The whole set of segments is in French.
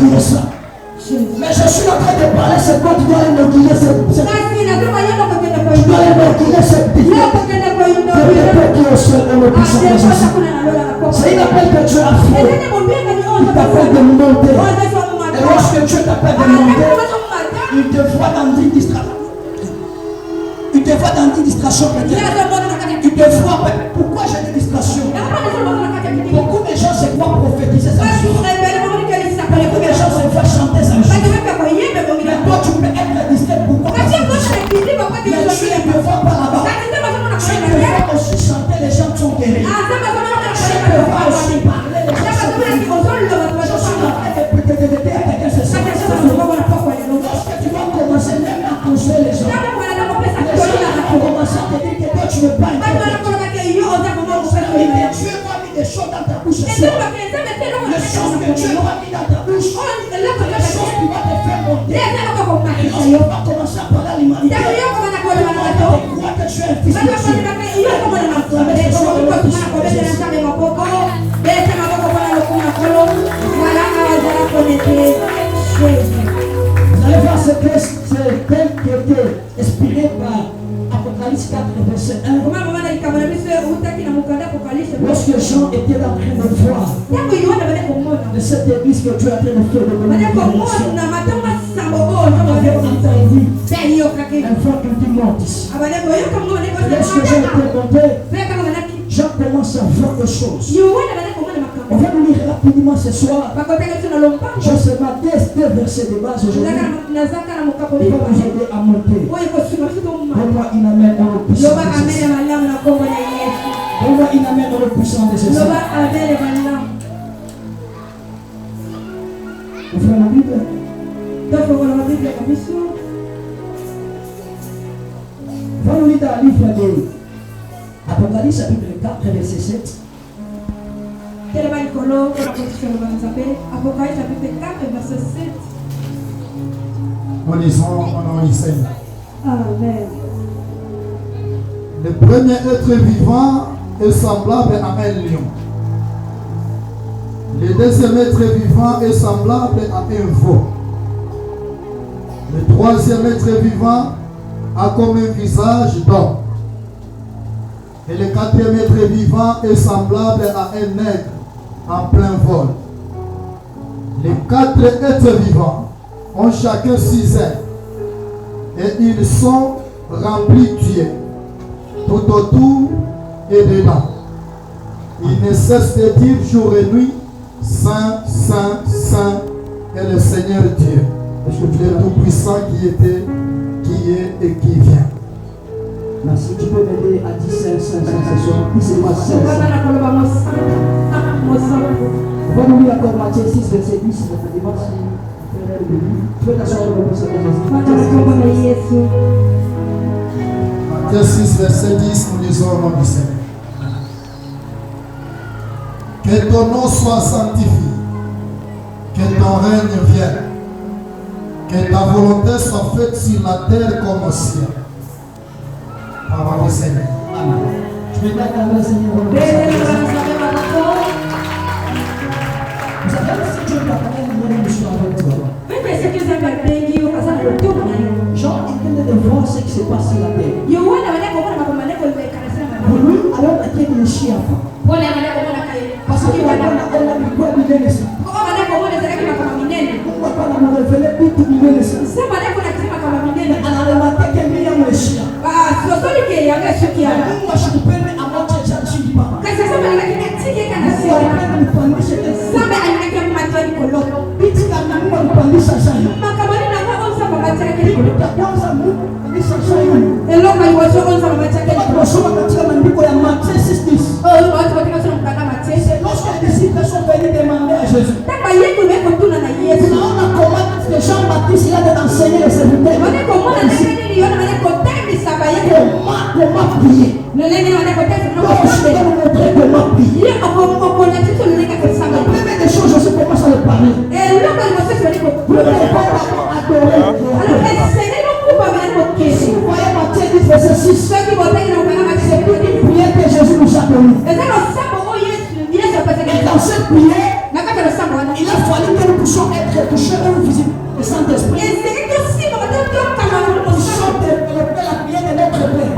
dire ça. Mais je suis en train de parler, c'est quoi tu dois inaugurer cette tu dois inaugurer cette vie. Qui est au ciel et le puissant de Jésus. C'est une appel que Dieu a fait. Il t'appelle de monter. Et lorsque Dieu t'appelle de monter, il te voit dans une distraction. Il te voit dans une distraction peut-être. Il te voit. Pourquoi j'ai des distractions? Beaucoup de gens se croient prophétiser sa vie. Beaucoup de gens se font chanter sa vie. Mais toi tu peux être distrait. Pourquoi? Mais tu ne me vois pas là-bas. Tu peux aussi chanter les gens qui sont guéris. Tu peux aussi parler les gens qui sont guéris. Je suis en train de peut-être à quelqu'un ce soir. Lorsque tu vas commencer même à construire les gens, les gens vont commencer à te dire que toi tu ne veux pas être. Dieu va mis des choses dans ta bouche. Les choses que Dieu va mis dans ta bouche. Les choses qui vont te faire monter. Et lorsque tu vas commencer à parler à l'humanité, tu crois que tu es un fils de Dieu. Vous allez voir ce texte qui était inspiré par Apocalypse 4, verset 1. Lorsque Jean était en train de voir de cette église que Dieu a train de faire de donner une bénédiction, un frère qui dit mortis. Lorsque Jean était monté, Jean commence à voir des choses. On va nous lire rapidement ce soir. Je sais pas deux versets de base aujourd'hui. Il va nous aider à monter. Donne-moi une amène dans le puissant de Jésus. Donne-moi une amène dans le puissant de Jésus. Ouvrez la Bible. Va nous lire dans le livre de Apocalypse chapitre 4 verset 7. Apocalypse chapitre 4 verset 7. Nous lisons au nom du Seigneur. Amen. Le premier être vivant est semblable à un lion. Le deuxième être vivant est semblable à un veau. Le troisième être vivant a comme un visage d'homme. Et le quatrième être vivant est semblable à un nègre en plein vol. Les quatre êtres vivants ont chacun 6 ailes et ils sont remplis d'yeux tout autour et dedans. Ils ne cessent de dire jour et nuit, Saint, Saint, Saint est le Seigneur Dieu, le Tout-Puissant qui était, qui est et qui vient. Merci, tu peux m'aider à 10 Saint, Saint, Saint, ce soir. Dis-moi Saint, Saint. On va nous lire encore Matthieu 6, verset 10. Tu peux t'asseoir dans le puissant de Jésus. Matthieu 6, verset 10, nous lisons au nom du Seigneur. Que ton nom soit sanctifié, que ton règne vienne, que ta volonté soit faite sur la terre comme au ciel. Parole du Seigneur. Amen. Je vais t'acclamer, Seigneur. Vous savez, si Dieu t'a parlé, je suis avec toi. Jean entendait de voir ce qui se passe sur la terre. Pour lui, alors la terre ne chie pas. Parce qu'il a dit quoi il est laissé. On ne va pas nous révéler tout il est laissé. Mais on a remarqué qu'il y a un chien. Moi, je ne peux pas avoir de gens qui parlent. Lorsque les disciples sont venus demander à Jésus, Jean-Baptiste il a enseigné les serviteurs. Comment prier? La première des choses, je commence à le parler. Vous ne pouvez pas adorer. Si vous voyez Matthieu 10, verset 6, c'est une prière que Jésus nous a donnée. Et dans cette prière, Il a fallu que nous puissions être touchés par le physique du Saint-Esprit. Nous sommes la prière de notre Père.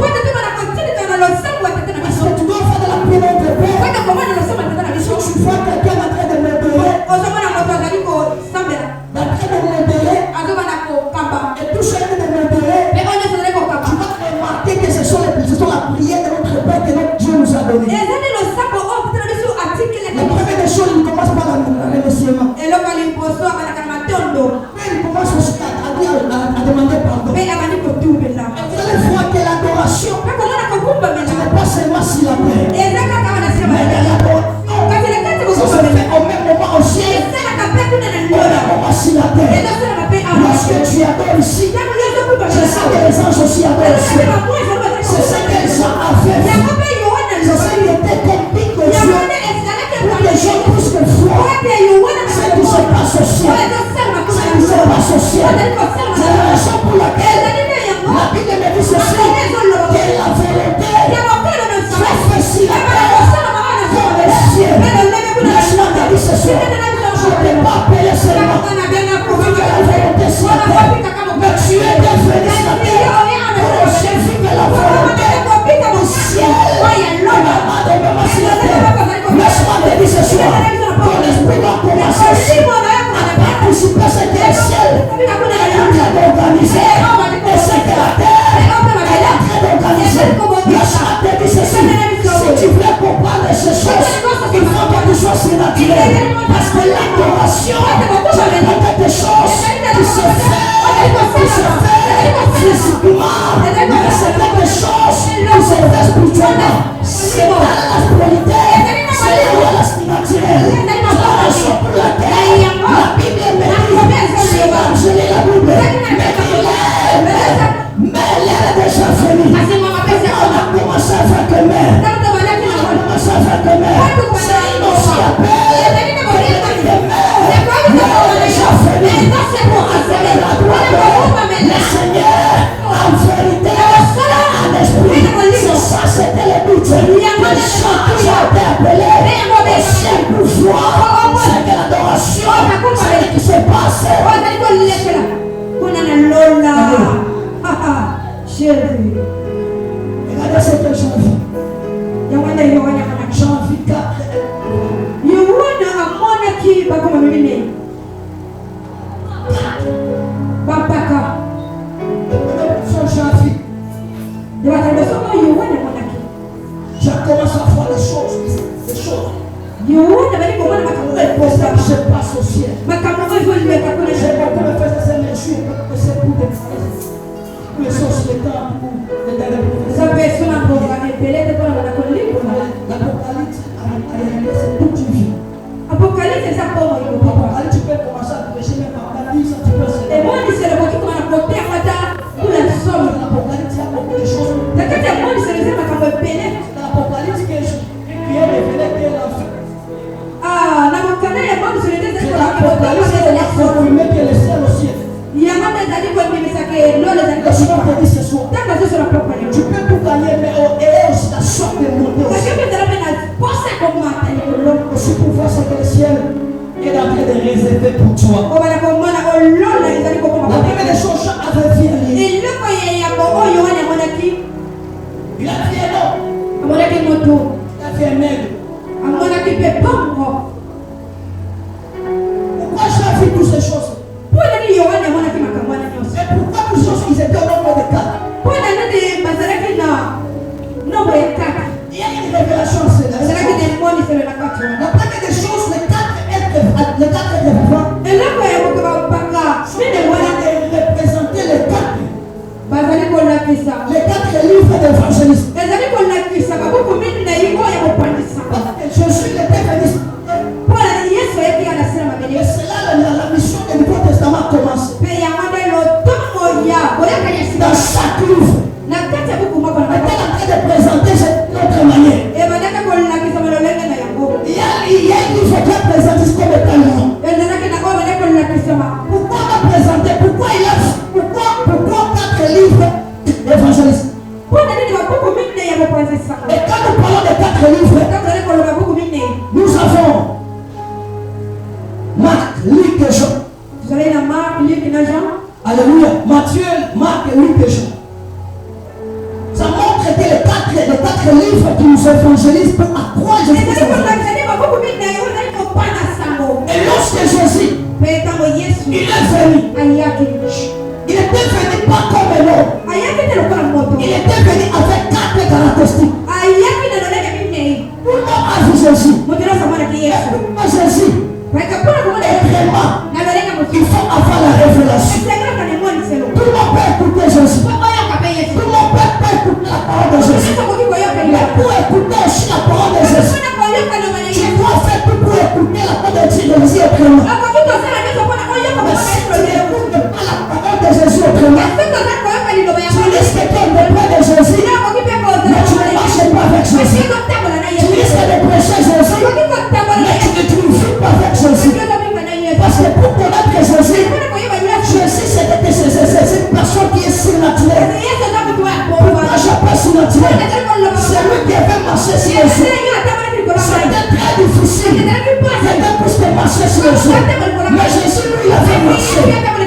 Parce que tu dois faire de la prière de notre Père. Si tu vois quelqu'un en train de m'aider, et tout chacun de m'aider, tu vas remarquer que ce sont la prière de notre Père que notre Dieu nous a donné. La première des choses, il commence par le remerciement. Il commence aussi à demander pardon. Et vous allez voir que l'adoration, ce n'est pas seulement si la paix, mais l'adoration, ça se fait au même moment aussi. Au même moment si la paix. Lorsque tu adores ici, c'est ça que les anges aussi adorent ici. C'est ça que les gens avaient fait. C'est ça qui était compliqué de Dieu. Pour que les gens puissent le voir. C'est tout ce pas social. C'est tout ce pas social. C'est la raison pour laquelle la Bible me dit ceci. Que la vérité soit faite sur la terre comme les cieux. Laisse-moi te dire ce soir. Je ne t'ai pas appelé seulement pour que la vérité soit terre. Mais tu es devenu sur la terre pour aussi vivre la volonté du ciel. Laisse-moi te dire ce soir. Ton esprit va commencer aussi à participer à ce que le ciel est en train d'organiser. Et ce que la terre est en train d'organiser. Laisse-moi te dire ceci. Si tu veux comprendre ces choses, il faut que tu sois surnaturel. Parce que l'adoration, c'est pas quelque chose qui se fait physiquement, mais c'est quelque chose qui se fait spirituellement. C'est pas la spiritualité, c'est la spirituelle. C'est la raison pour laquelle la Bible me dit, si je lis la Bible, mais l'heure est déjà finie. On a commencé à faire que mère. C'est innocent appel. Le Seigneur, en vérité, en esprit, c'est ça, c'était le but. Les gens qui ont été appelés au ciel pour voir, c'est que l'adoration, c'est ce qui se passe. Regardez ce que j'en vis. J'en vis 4. Je commence à voir les choses. Ça se passe au ciel. J'ai beaucoup de faire ces mesures, c'est pour des les sociétés, l'Apocalypse, c'est toute une vie. Apocalypse, tu peux commencer à prêcher, mais l'Apocalypse, tu peux se faire. L'Apocalypse, il y a beaucoup de choses. L'Apocalypse qui est révélé que l'enfer. L'Apocalypse est confirmé que le ciel aussi est. Laisse-moi te dire ce soir. Tu peux tout gagner, mais aussi la sorte de monter aussi. Aussi pour voir ce que le ciel est en train de réserver pour toi. La première des choses, Jean avait vu un livre. Il a vu un homme. Il a vu un nègre. Pourquoi Jean a vu toutes ces choses? Et pourquoi toutes ces choses, ils étaient au nombre de 4? Il y a une révélation, c'est la première des choses, les 4 êtres vivants. Et là, il de représenter les 4 livres d'évangélisme. Jésus était venu. Et c'est là la mission du Nouveau Testament commence. Dans chaque livre, on était en train de présenter cette autre manière. Il y a un livre qui est présenté comme étant livre. Pourquoi on a présenté? Pourquoi 4 livres d'évangélisme? Et quand nous parlons de 4 livres, nous avons Marc, Luc et Jean. Vous allez dans Marc, Luc et Jean. Alléluia. Matthieu, Marc et Luc et Jean. Ça montre que les quatre livres qui nous évangélisent pour accroître Jésus. Et lorsque Jésus, il est venu, il était venu pas comme un homme. Il était venu avec 4 caractéristiques. Tout le monde a vu Jésus. Pour Jésus est vraiment, il faut avoir la révélation. Tout le monde peut écouter Jésus. Tout le monde peut écouter la parole de Jésus. Mais pour écouter aussi la parole de Jésus, tu dois faire tout pour écouter la parole de Jésus autrement. Mais si tu n'écoutes pas la parole de Jésus autrement, tu risques de près de Jésus, mais tu ne marches pas avec Jésus. Tu risques de prêcher Jésus, mais tu ne vis pas avec Jésus. Parce que pour connaître Jésus, Jésus c'est une personne qui est surnaturelle. Pourquoi j'appelle surnaturelle? C'est lui qui avait marché sur les eaux. C'était très difficile. C'était plus de marcher sur les eaux. Mais Jésus lui il avait marché.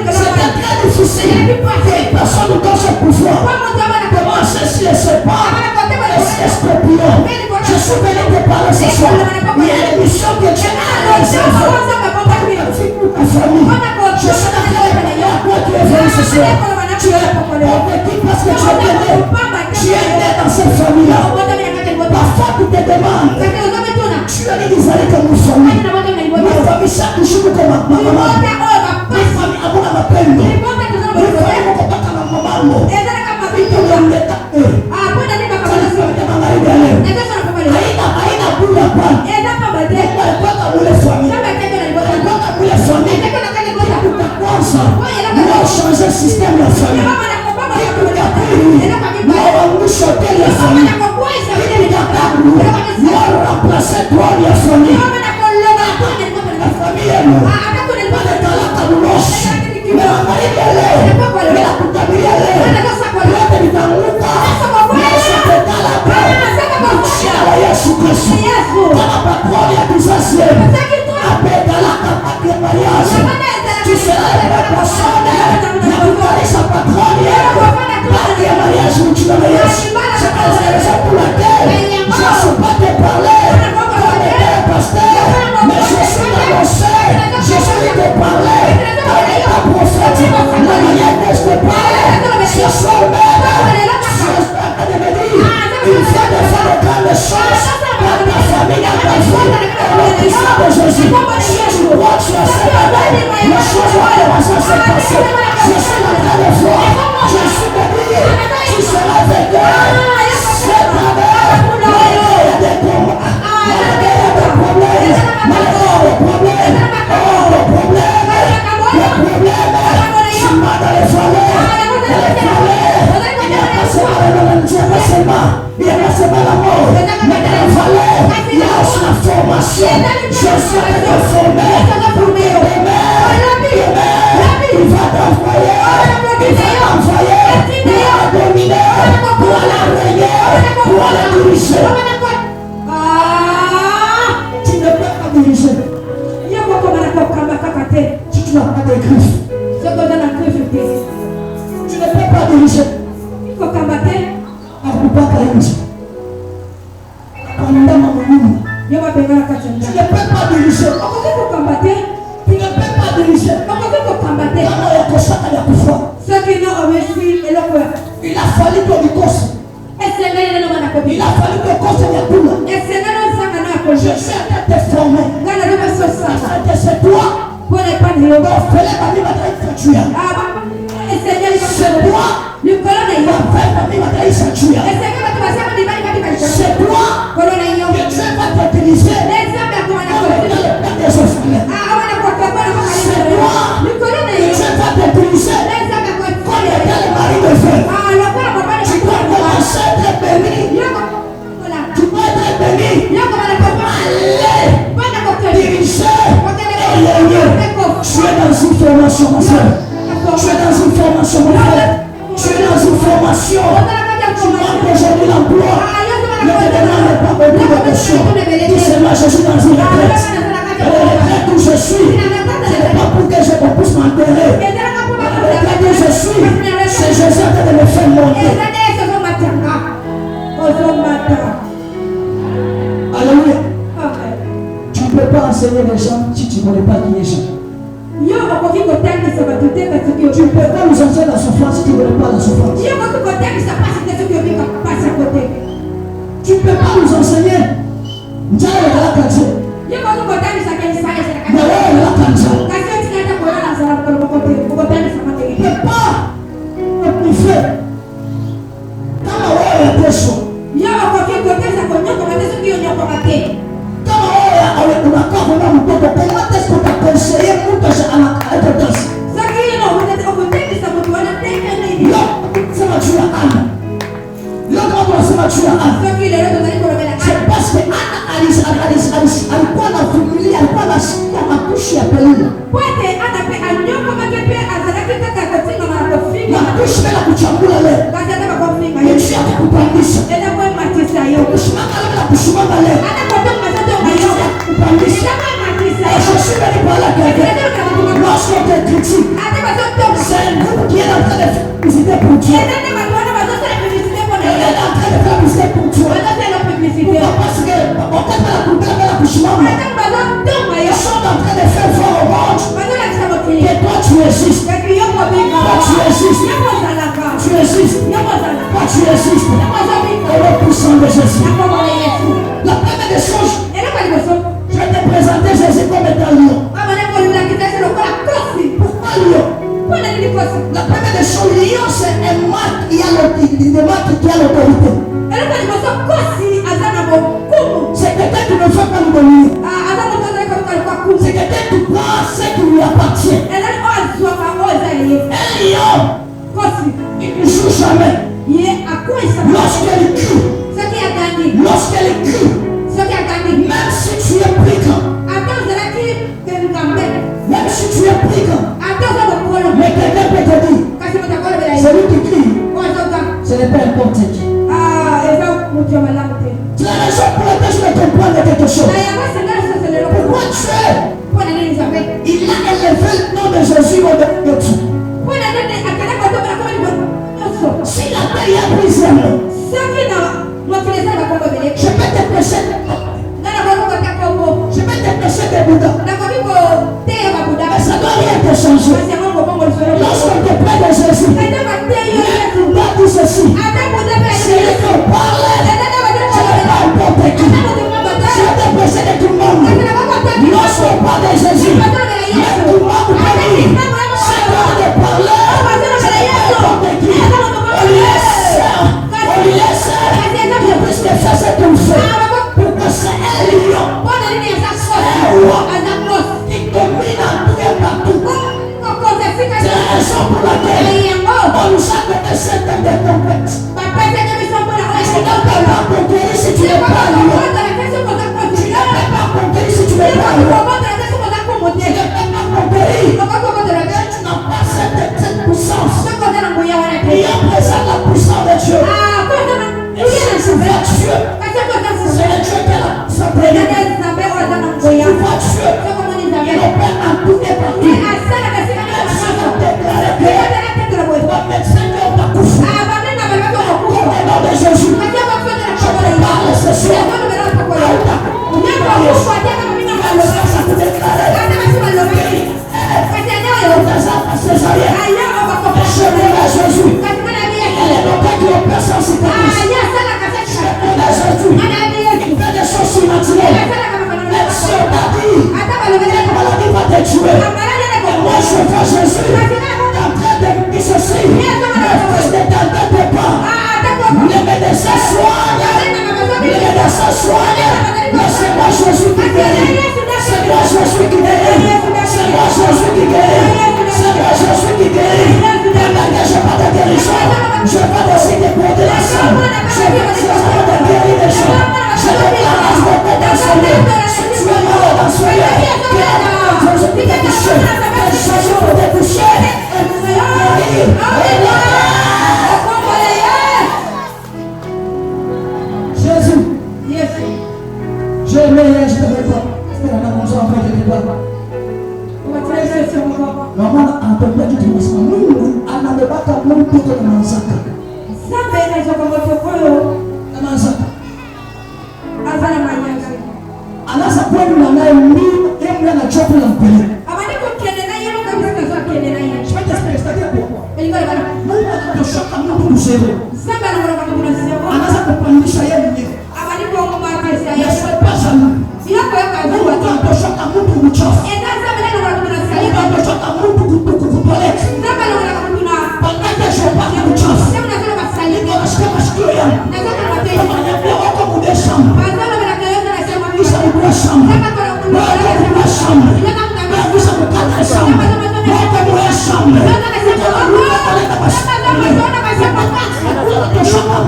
C'était très difficile. Et personne ne donne ce pouvoir de marcher sur les serpents et sur les scorpions. Je suis venu te parler ce soir. Il y a une mission que Dieu a réalisée. Ta famille. Je suis la famille à quoi tu es venu ce soir. Tu es qui parce que tu es né. Tu es né dans cette famille-là. Parfois tu te demandes. Tu es né d'Israël comme une famille. Ma famille chaque jour comme ma maman. Ma famille a mon appel. Ma famille mon papa comme ma maman. Aina bula pan. Nous avons changé le système de la famille. Nous avons choqué la famille. Nous avons remplacé toi la famille. La famille est nous. Pas de talaka nous lâche. Mais la famille est là. Mais la famille est là. La famille est là. Yesu Kristo kama patroni ya kizazi apendala kapati ya mariage tu seras la personne na kuvalisha patroni yako pati ya mariage mchina na Yesu. C'est la raison pour laquelle je ne suis pas te parler comme un pasteur, mais je suis l'annonceur, je suis te parler comme un prophète. La manière dont je te parle, ce soir même, il faut de faire de grandes choses dans ta famille, dans ta vie. Et le puissant de Jésus, si tu crois que tu as cette année, les choses vont commencer à se passer. Je suis en train de voir, je suis béni, tu seras vainqueur. Cette année, malgré il y a des combats, malgré il y a des problèmes, malgré les problèmes, les problèmes, tu vas dans les vallées, il y a pas seulement la mort, mais dans la vallée, il y a aussi la formation. Je suis en train de former pour que demain, il va t'envoyer, pour aller dominer, pour aller régner, pour aller diriger. Tu ne peux pas diriger. Si tu n'as pas de griffes, tu ne peux pas diriger. Akupaka nje. Kanda mamumu. Tu ne peux pas diriger. Tu ne peux pas diriger. Kama yakosaka ya kufa. Il a fallu que du kose. Il a fallu que kose ya kula. Je suis en train de te former. C'est toi. Donc fais les familles va te tuer. C'est toi. C'est toi que Dieu va t'utiliser dans le plan des orphelins. C'est toi que Dieu va t'utiliser comme le mari de feu. Tu dois commencer à être béni. Tu dois être béni. Allez diriger et régner. Tu es dans une formation, ma soeur. Tu es dans une formation, mon frère. Tu es dans une formation. Tu manques aujourd'hui l'emploi. Ne te demande pas beaucoup de questions. Dis seulement, je suis dans une retraite. où je suis, ce n'est pas pour que je puisse m'enterrer. Là où je suis, c'est Jésus qui me fait monter. Alléluia. Tu ne peux pas enseigner les gens si tu ne connais pas qui est Jean. Tu ne peux pas nous enseigner la souffrance si tu ne connais pas la souffrance. Tu ne peux pas nous enseigner. Tu ne peux pas amplifier. Quand la voix est chaud. Comment est-ce qu'on t'a conseillé pour que je aille à la danse? C'est parce que Anna alikuwa na vumilia, alikuwa anasikia makushi ya Penina. Makushi bila kuchambua leo. Yesu akakupandisha. Kusimama leo na kusimama leo. Yesu akakupandisha. Je suis venu par la guerre. Lorsqu'on te critique, c'est un groupe qui est en train de faire publicité pour Dieu. Elle est en train de faire publicité pour Dieu. Pourquoi? Parce que on t'a fait la coupe la couchement. Ils sont en train de faire voir au monde que toi tu existes. Toi tu existes. Tu existes. Toi tu existes. Et le puissant de Jésus. La première des choses, je vais te présenter Jésus comme étant lion. Pourquoi lion? La première des choses, lion c'est un marque qui a l'autorité. C'est quelqu'un qui ne fait pas le lion. C'est quelqu'un qui prend ce qui lui appartient. Un lion, il ne joue jamais. Lorsqu'elle crie, même si tu es brigand, mais quelqu'un peut te dire, celui qui crie, ce n'est pas n'importe qui. C'est la raison pour laquelle je vais comprendre quelque chose. Pourquoi Dieu, il a élevé le nom de Jésus au-dessus de tout. Si la terre a brisé un nom, je peux te prêcher des Bouddhas. Mais ça doit rien te changer. Lorsqu'on te prête de Jésus, même Bouddha dit ceci. Si on parlait, je ne parle n'importe qui. Je vais te prêcher de tout le monde. Lorsqu'on parle de Jésus, même tout le monde peut dire. C'est quand on parlait, je ne parle n'importe qui. On lui laisse qu'il puisse te faire ce qu'il fait. Pourquoi c'est un lion, un roi qui domine en tout et partout. C'est la raison pour laquelle on nous a donné cette tête de tempête. Tu ne peux pas conquérir si tu n'es pas lion. Tu ne peux pas conquérir si tu n'es pas lion. Tu ne peux pas conquérir si tu n'as pas cette puissance. Et en présent la puissance de Dieu. Et si tu vois Dieu, c'est le Dieu qui a la puissance de Dieu. Tu vois Dieu, il opère en tout et partout. Et si on déclare que toi médecin qui on t'a couché, au nom de Jésus, je te parle ce soir. Ça te déclare. Je prie à Jésus. Elle est longtemps qui opère sans cicatrice. Je prie à Jésus. Il fait des choses surnaturelles. Même si on t'a dit, cette maladie va te tuer. Et moi je vois Jésus en train de dire ceci. Le fils de ta tête pas. Le médecin soigne. Le médecin soigne. Mais c'est moi Jésus qui guérit. C'est moi Jésus qui guérit. C'est moi Jésus qui guérit. C'est moi Jésus qui guérit. Pendant que je parle de guérison, je parle aussi de condamnation. Je parle de guérir les gens. Je te parle de condamner. Si tu es malade en soirée, que Jésus peut te toucher. Que Jésus peut te toucher. Et te guérir. Jésus. Je vais, je te réponds. C'est la maison en fait. Maman a entendu que tu m'as dit, Mungu anabebaka mtu kwa manzaka. Zambe inachoka moto koyo. Na manzaka. Azana manyazi. Anasa kwenu na naye mimi yeye na chopo la mpele. Amani kukende na yeye kabisa kaza kende na yeye. Chipata spesitakia kwa. Ilikuwa bana. Mungu anatoshoka mtu mzee. Zambe anamwona kama kuna sio. Anasa kupandisha yeye mwenyewe. Amani kwa ngoma pesa yeye. Yesu pesa Mungu. Sio kwa kazi Mungu watu. anatoshoka mtu mchafu. Enda zambe ndio kuna sio. Mungu anatoshoka mtu kupeleka. Zambe ndio kuna Pangaka shopaka mchafu. sema nasema basali. Niko nasikia masikio yangu. Nasema matendo. Ananiambia wako muda shamba. Bazala banakeleza nasema Kisha mkula shamba. Sema kwa kuna Wako mkula shamba. Ila kama Kisha mkala shamba. Wako mkula shamba.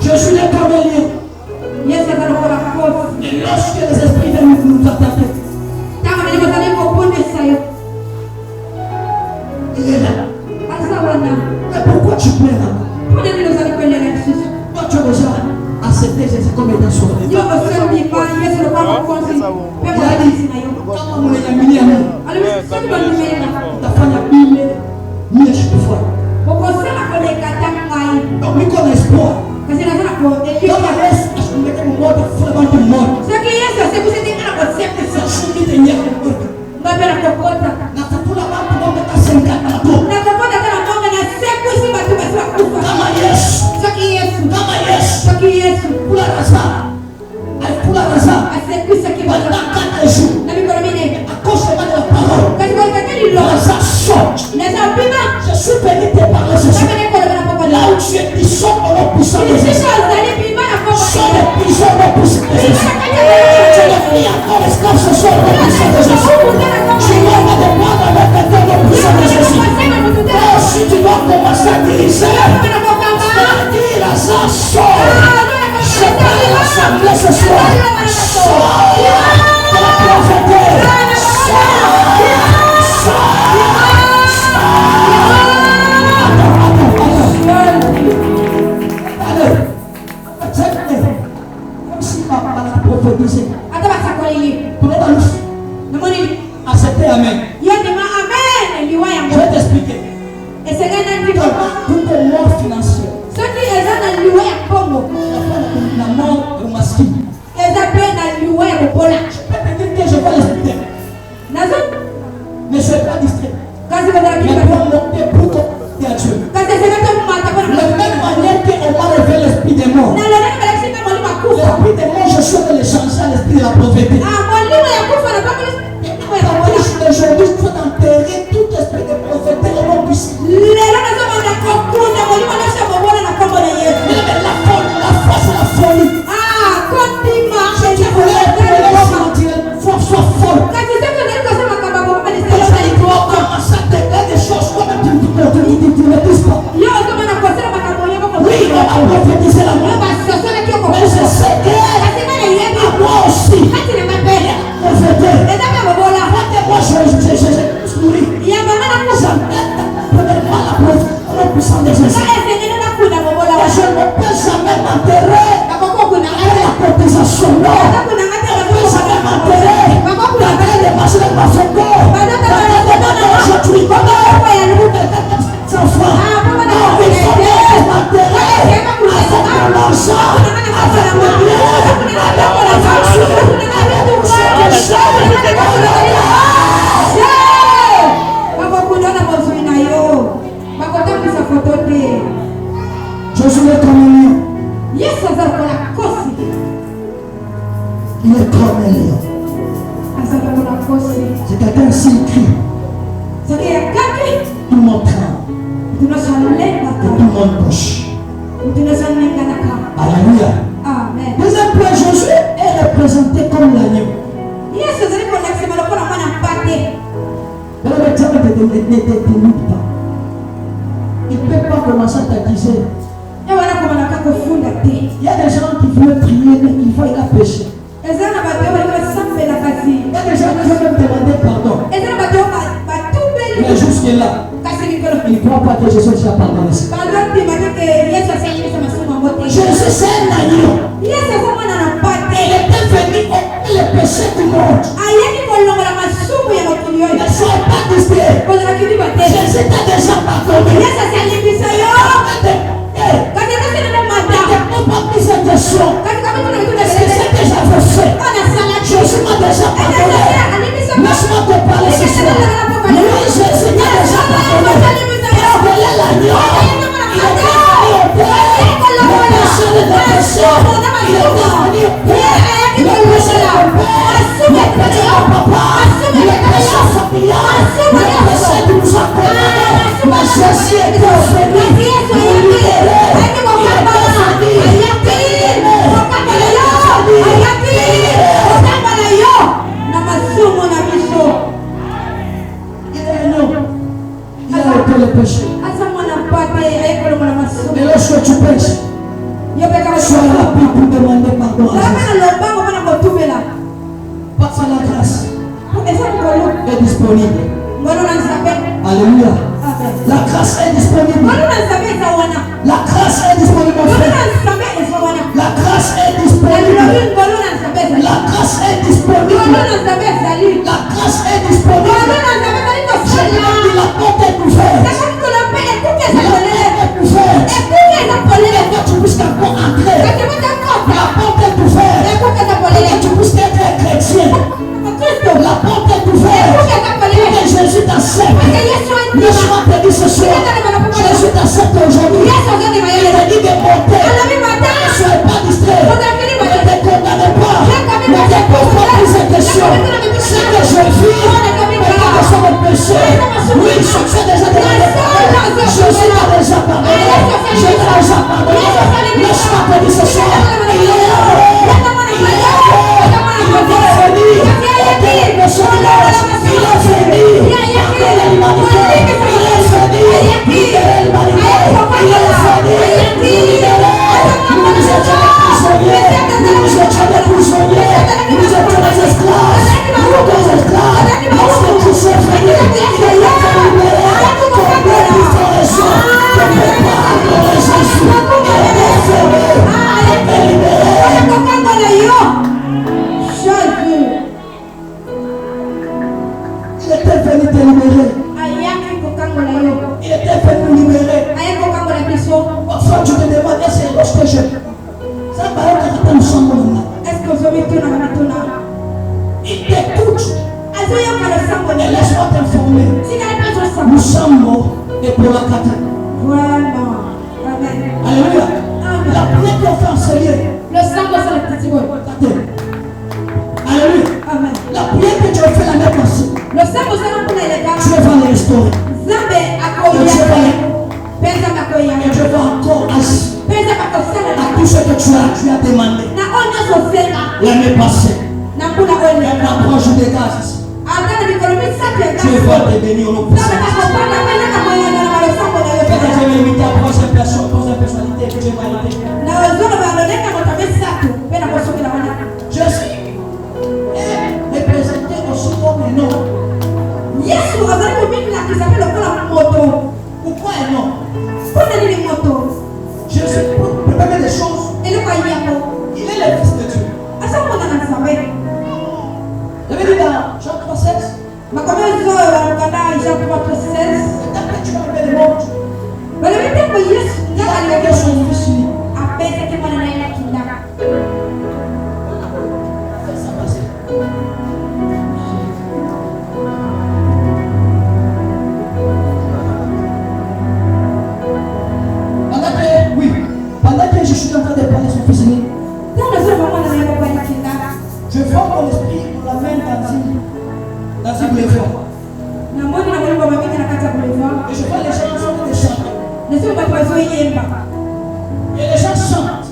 Je suis le camélien. Et lorsque les esprits viennent nous attaquer, il est là. Mais pourquoi tu plais là? Toi tu as déjà accepté Jésus comme étant sauveur. Kama mwenyeaminia Mungu, utafanya vile mie shukufanya. Donc niko na espoir. Kama Yesu ashindeke mmoja kufuna bantu mmoja. Sashindi tenye mmoja. Na takula bantu mmoja kasenkana na to. Kama Yesu. Kula raza. Alikula raza. Balakana Yesu. Akose mane la parole. Raza sorte. Je suis pénité par le Jésus. Là où tu es puissant, on est puissant de Jésus. Sans les puissants, on est puissant de Jésus. Tu es fille encore esclave, ce soir, on est puissant de Jésus. Tu dois pas dépendre avec le temps, on est puissant de Jésus. Oh, si tu dois commencer à diriger, dis la ça sort. Je parle à l'assemblée ce soir. Sors de la prophétie. Sors. Acceptez Amen. Je vais t'expliquer. Tout est mort financier. La mort masculine. Je peux te dire que je vais l'expliquer. Ne sois pas distrait. Mais pour monter pour compter à Dieu. De la même manière qu'on m'a révélé l'esprit des morts. L'esprit des morts, je souhaite le changer à l'esprit de la prophétie. Aujourd'hui, il faut enterrer tout esprit de prophétie au nom puissant. La force et la folie. Si tu voulais être sois folle. Tu dois commencer à déclarer des choses comme tu ne maîtrises pas. Oui, on a prophétisé la mort. Mais je sais que moi aussi, prophétie. Moi, je nourris. Premièrement, la puissance de Jésus. Je ne peux jamais m'enterrer avec la cotisation. Non. Je ne peux jamais m'enterrer avec les marchés de ma famille. Aujourd'hui, sans foi. Non, il faut m'enterrer avec l'argent, avec le bien, avec la voiture, avec le je suis le camélien. Il est comme un lion. C'est quelqu'un s'il crie. Tout le monde tremble. Tout le monde bouge. Alléluia. Amen. Deuxième point, Josué est représenté comme l'agneau. Dans le diable ne t'élimine pas. Il ne peut pas commencer à t'accuser. Il y a des gens qui veulent prier mais qui voient la péché. Il y a des gens qui veulent même demander pardon. Mais jusque là, ils ne croient pas que Jésus a pardonné. Parce que la grâce est disponible. Alléluia. La grâce est disponible. La grâce est disponible. La grâce est disponible. La grâce est disponible. La grâce est disponible. J'ai dit la porte est ouverte. La porte est ouverte. Tu puisses encore entrer. La porte est ouverte. Tu puisses être chrétien. La porte est ouverte. Que Jésus t'accepte. Laisse-moi te dire ce soir. Jésus t'accepte aujourd'hui. Il te dit de monter. Ne soyez pas distrait. Ne te condamnez pas. Ne te pose pas ces questions. Ce que je vis, peut-être que c'est mon péché. Oui, je suis déjà pardonné. Jésus t'a déjà pardonné. Je t'ai déjà pardonné. Laisse-moi te dire ce soir. Il est là. Il est là. Il est venu. Il est venu. Libérer l'humanité. Il est venu. Libérer l'humanité. Il est venu. Nous libérer. Nous étions des prisonniers. Nous étions des prisonniers. Nous étions des esclaves. Nous des esclaves. Lorsque tu sais venir, il est là pour libérer. Ton peuple est raison. Ton peuple a adoré Jésus. Il est venu. Il est libéré. Il était venu te libérer. Il était venu libérer. Parfois tu te demandes, est-ce que lorsque je... Ça va être quand nous sommes là. Il t'écoute. Et laisse-moi t'informer. Nous sommes morts et pour la cata. Alléluia. La prière qu'on fait enseigner. Alléluia. La prière que tu as fait l'année passée. Tu vas les restaurer. Et Dieu va encore agir à tout ce que tu as demandé l'année passée. Même l'approche des gaz. Dieu va te bénir au nom de Jésus. Je vais limiter à troisième personnalité que Dieu va aider. Jésus est représenté aussi comme un homme. Pourquoi un homme? Jésus peut permettre des choses. Il est le Fils de Dieu. J'avais dit dans Jean 3,16. Peut-être que tu vas arriver le monde. Il a envoyé son Fils unique. Pendant que je suis en train de parler son Fils unique, je forme mon esprit pour la main dans une boulevard. Et je vois les gens qui sont en train de chanter. Et les gens chantent.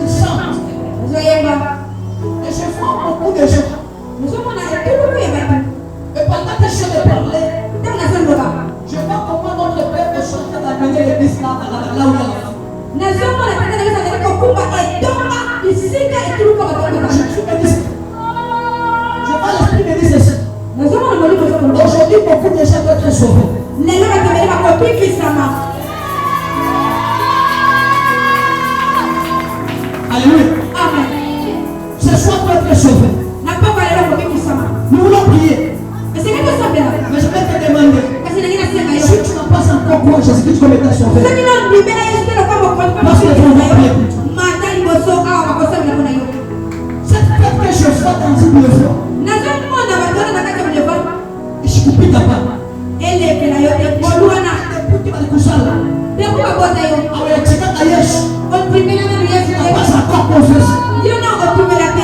Ils chantent. Et je vois beaucoup de gens. Et pendant que je suis de parler, je vois comment notre Père peut chanter dans la manière de l'église là où il y a la femme. Je vois l'esprit me dire ceci. Aujourd'hui, beaucoup de gens doivent être sauvés. Alléluia. Ce soir, tu dois être sauvé. Nous voulons prier. Mais je vais te demander. Si tu n'as pas encore quoi, Jésus-Christ comme étant sauvé. Parce que tu vas prier pour toi. Cette fête que je fais dans une boulevard. Je coupe ta part. Pas encore confessé.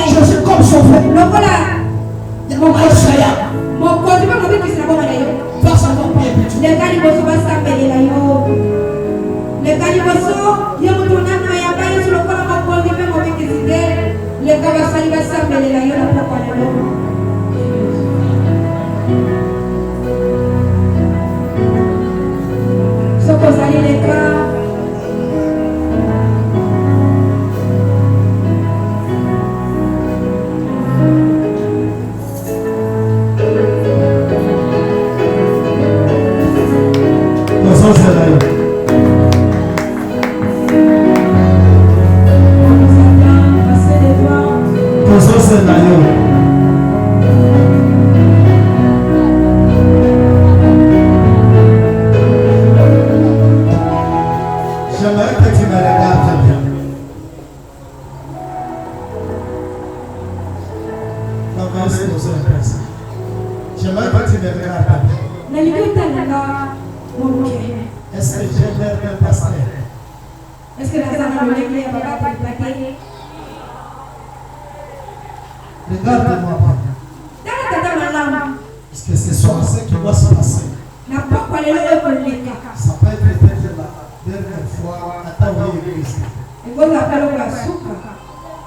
Je suis comme sauvé. Il y a mon Maïsaya. Passe encore prier pour toi. être un pasteur. Est-ce que la femme a l'église à papa pas plaqué? Regarde-moi. Parce que ce sont ce qui doit se passer. Na papa le le Ça peut être peut-être la dernière fois à ta église.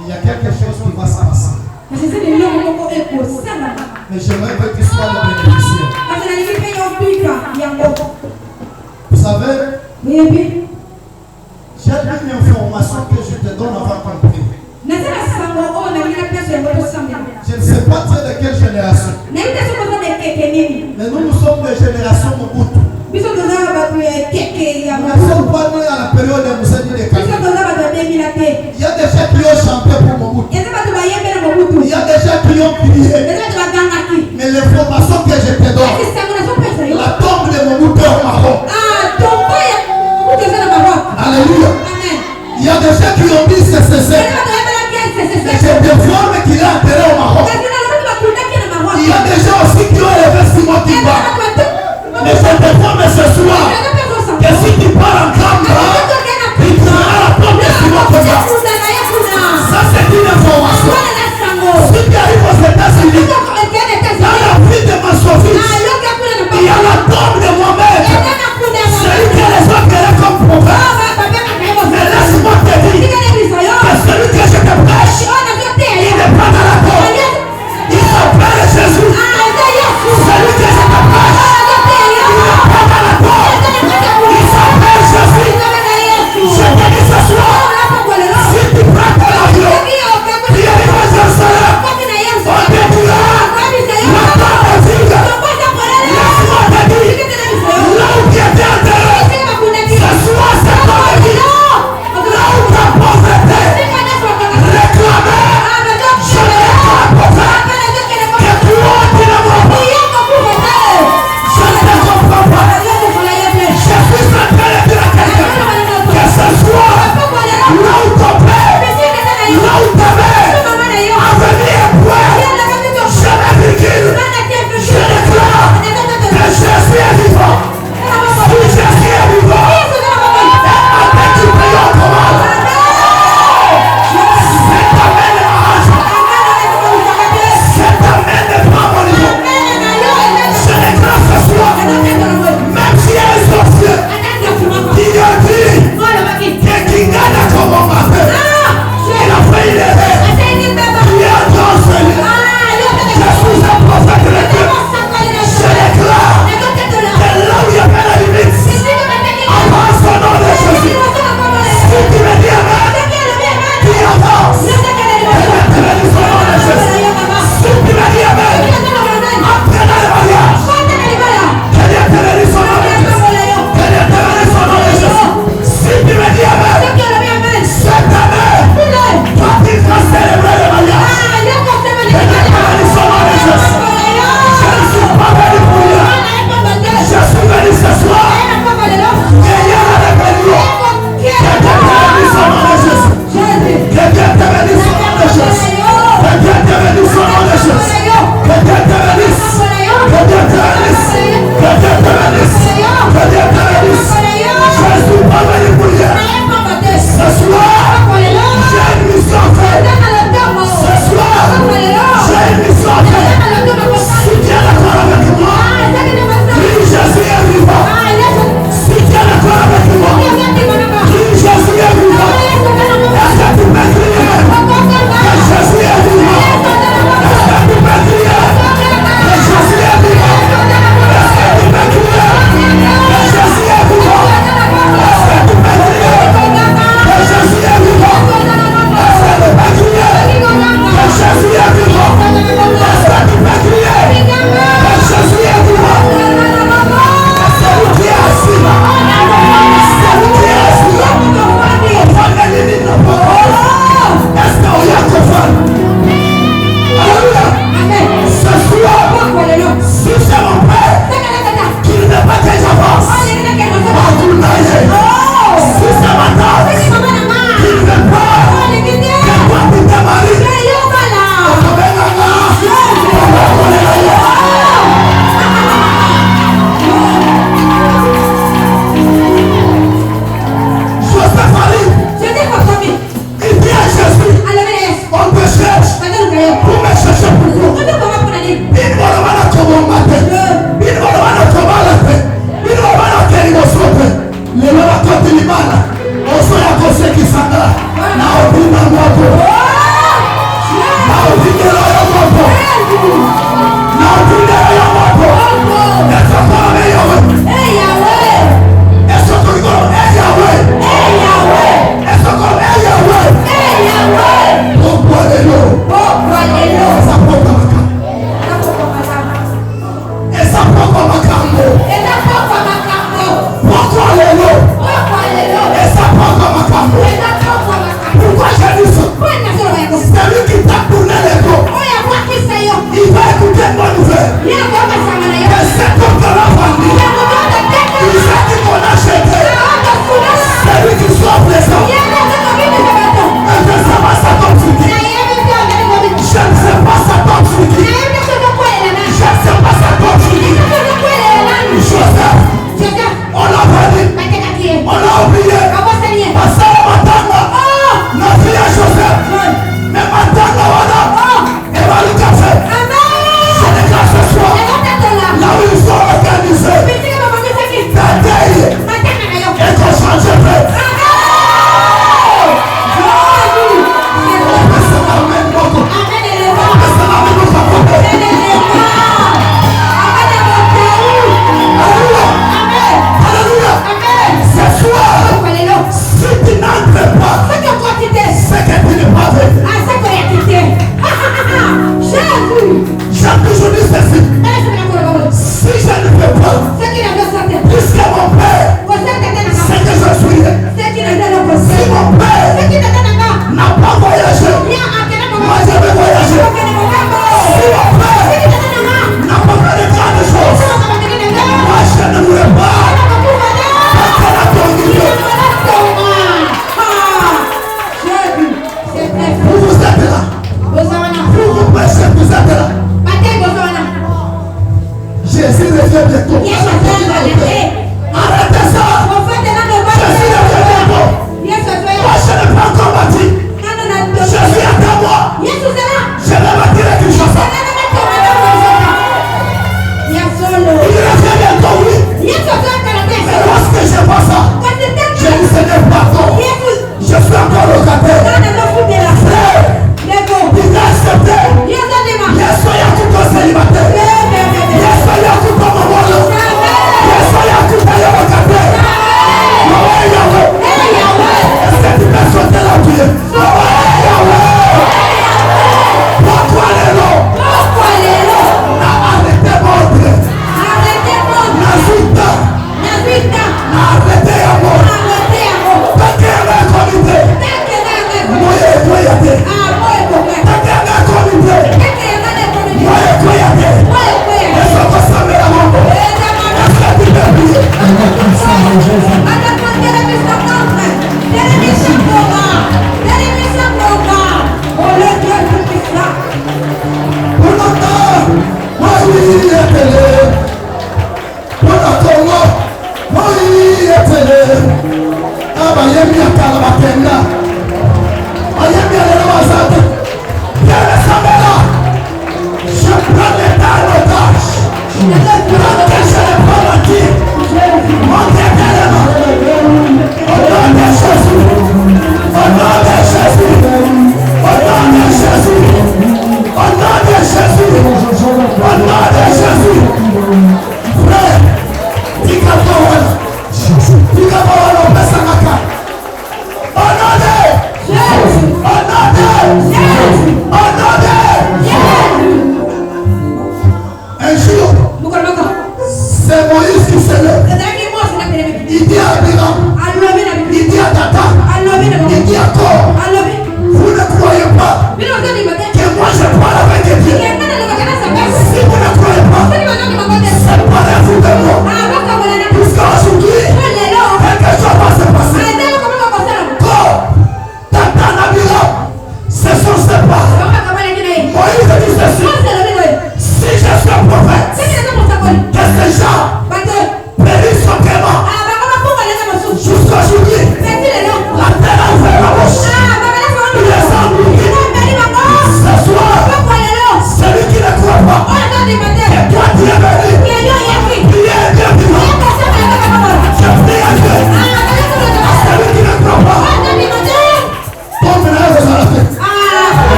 Il y a quelque chose qui va se passer. Mais j'aimerais que tu sois le bénéficiaire. Vous savez, j'ai une information que je te donne avant qu'on prie. Je ne sais pas de quelle génération. Mais nous sommes des générations Mobutu. Nous ne sommes pas nés à la période de Moussa Dine Kabila. Il y a des gens qui ont chanté pour Mobutu. Il y a des gens qui ont prié. Mais l'information que je te donne, la tombe de Mobutu est au Maroc. Alléluia. Il y a des gens qui ont dit c'est. Mais je déforme qu'il est enterré au Maroc. Il y a des gens aussi qui ont élevé Simon Kimba. Mais je déforme ce soir que si tu pars en Kamba, il trouveras la tombe de Simon Kimba. Ça c'est une information. Si tu arrives aux États-Unis,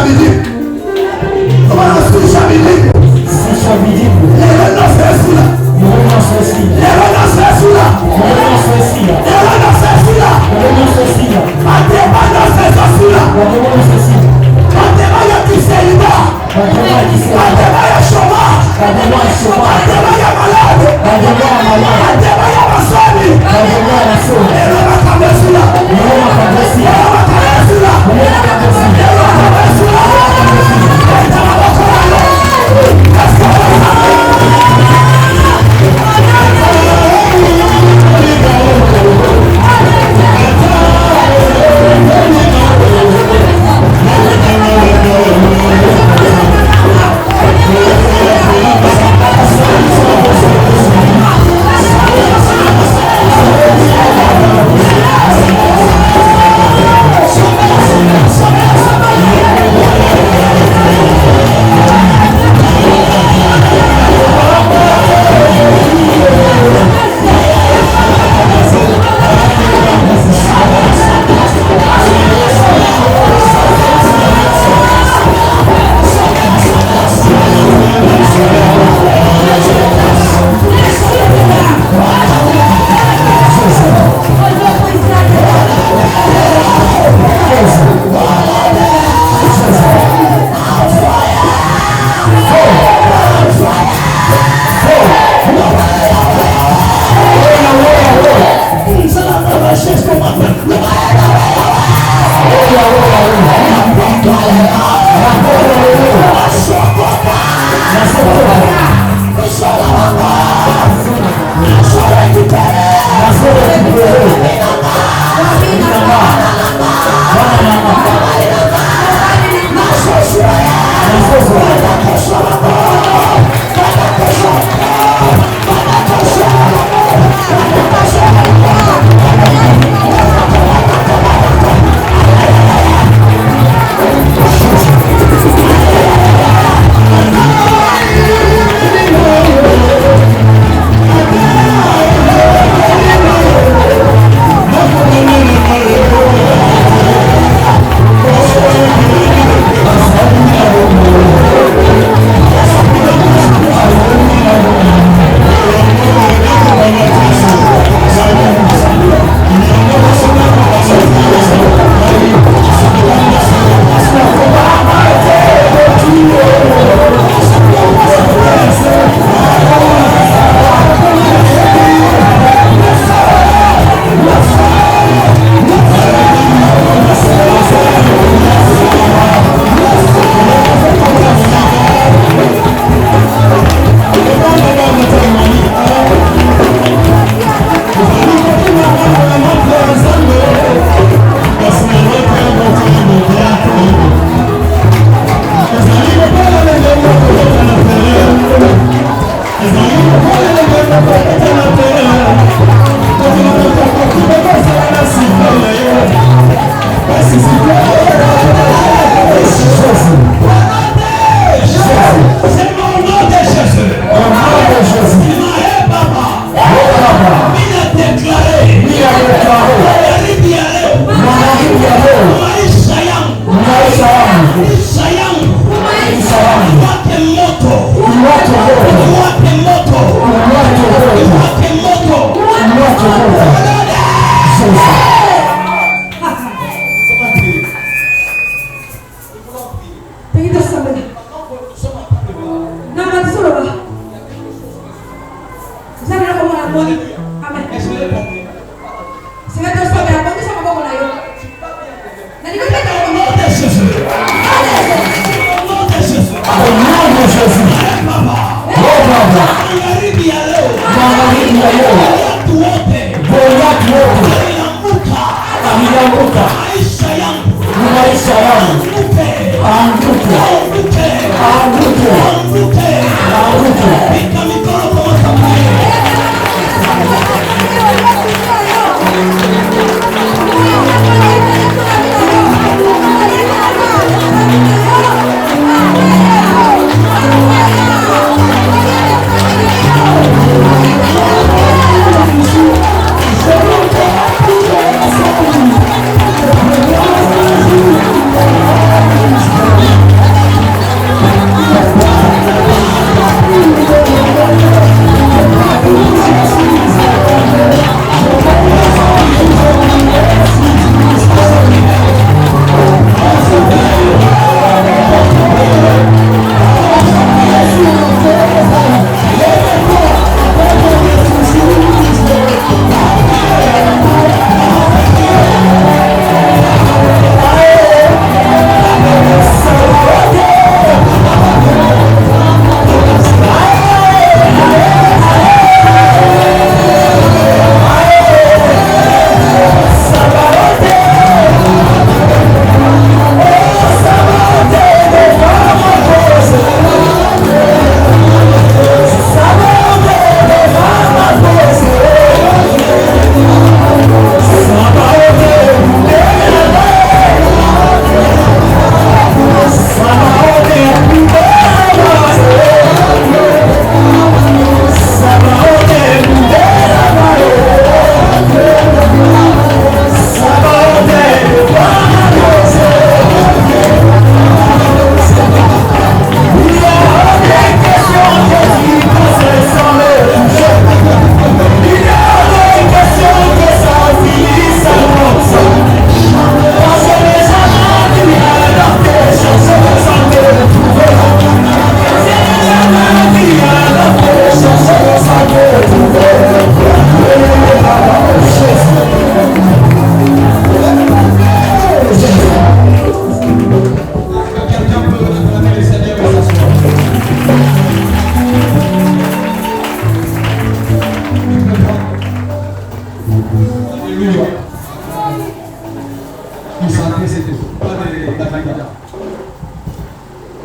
Anguke.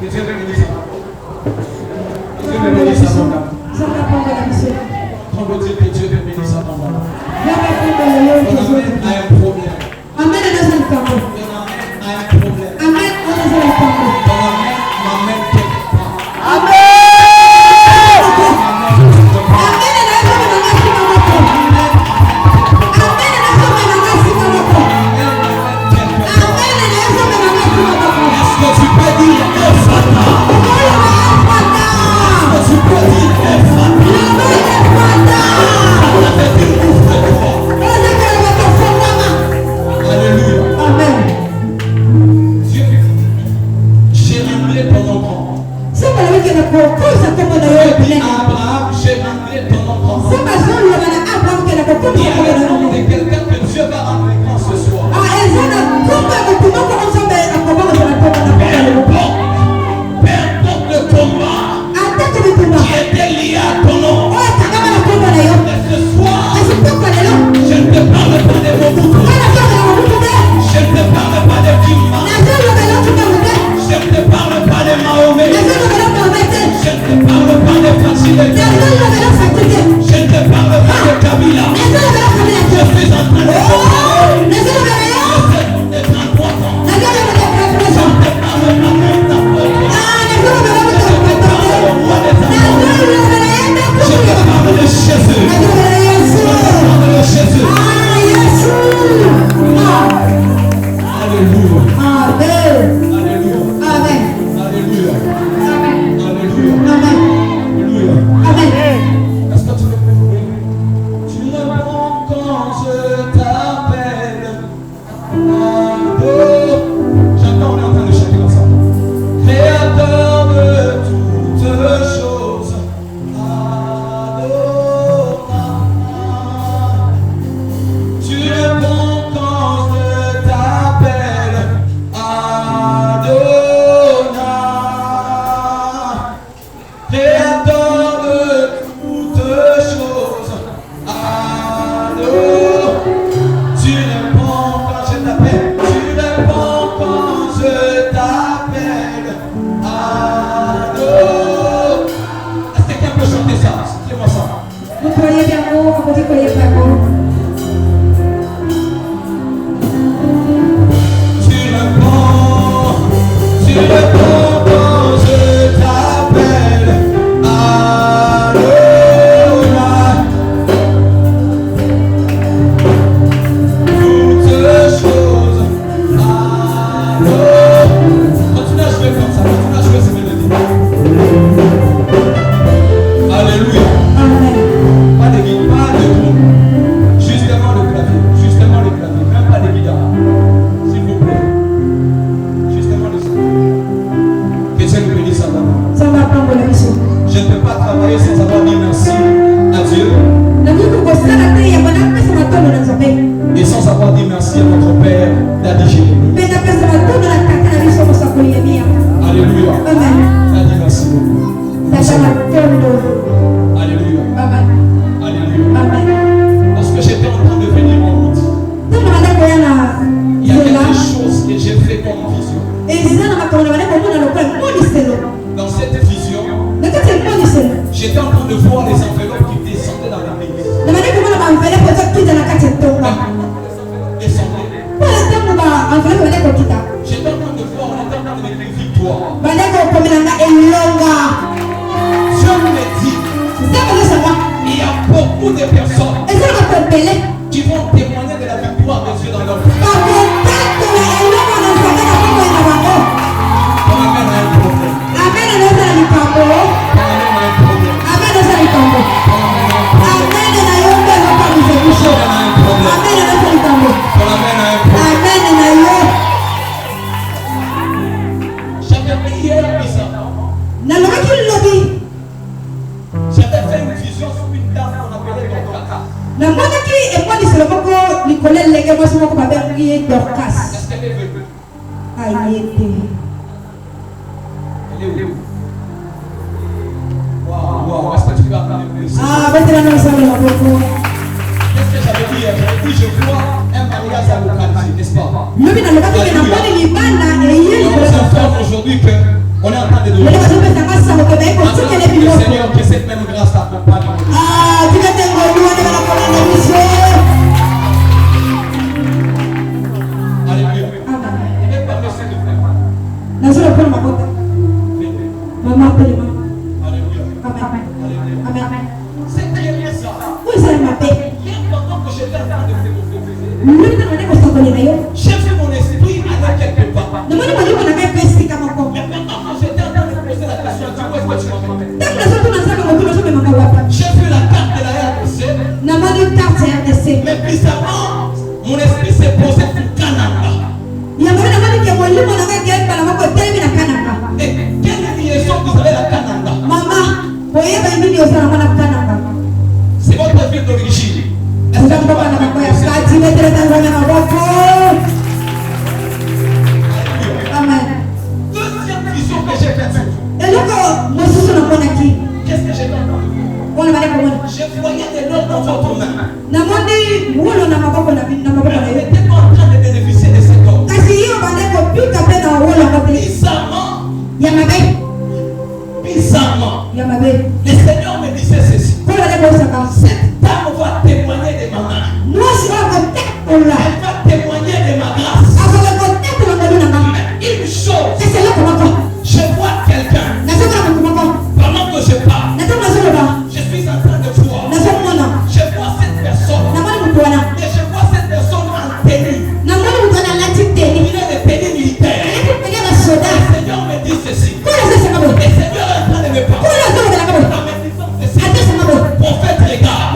Que Dieu te bénisse. Que Dieu te bénisse abondamment. Quand Dieu que Dieu te bénisse abondamment. On amène à un problème. On amène à un problème. On amène quelque part. Amen. Aujourd'hui que On est en train de donner. Le Seigneur, que cette même grâce t'accompagne. Alléluia. Il n'est pas laissé de faire. Alléluia. Amen. C'est très bien ça. Pendant que j'étais en train de faire j'ai fait mon esprit aller quelque part. Mais pendant que j'étais en train de poser la question, où est-ce que tu m'emmènes? J'ai vu la carte de la RDC. Mais bizarrement, mon esprit s'est posé sur Canada. Et quelle liaison vous avez la Canada? C'est votre ville d'origine. Amen. Deuxième vision que j'ai faite sur vous. Qu'est-ce que j'ai fait? Je voyais des notes dans votre main. Mais vous n'étiez pas en train de bénéficier de ces corps. Bizarrement, le Seigneur me disait ceci. Cette dame va témoigner de ma main. Elle va témoigner de ma grâce. Mais une chose, je vois quelqu'un. Pendant que je parle, je suis en train de voir. Je vois cette personne. Et je vois cette personne en tenue. Il est de tenue militaire. Le Seigneur me dit ceci. Le Seigneur est en train de me parler. En me disant ceci. Prophète, regarde.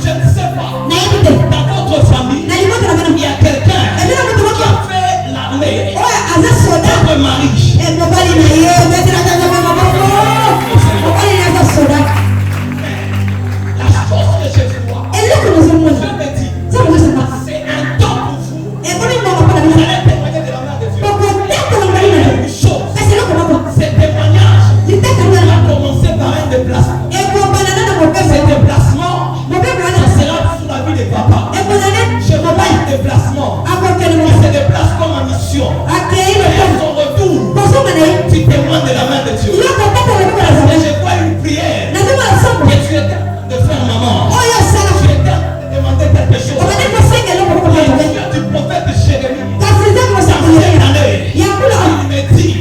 Je ne sais pas. Dans votre famille, il y a quelqu'un qui a fait l'armée. Votre mari. La chose que je vois, je me dis, c'est un temps pour vous. Vous allez témoigner de la main de Dieu. Une chose, ce témoignage va commencer par un déplacement. Ce déplacement, ça sera sous la vie de papa. Je vois un déplacement. Il se déplace comme en mission. Et à son retour, tu témoignes de la main de Dieu. Et je vois une prière que tu étais en train de faire, maman. Tu étais en train de demander quelque chose. Du prophète Jérémie. Dans cette année, il me dit,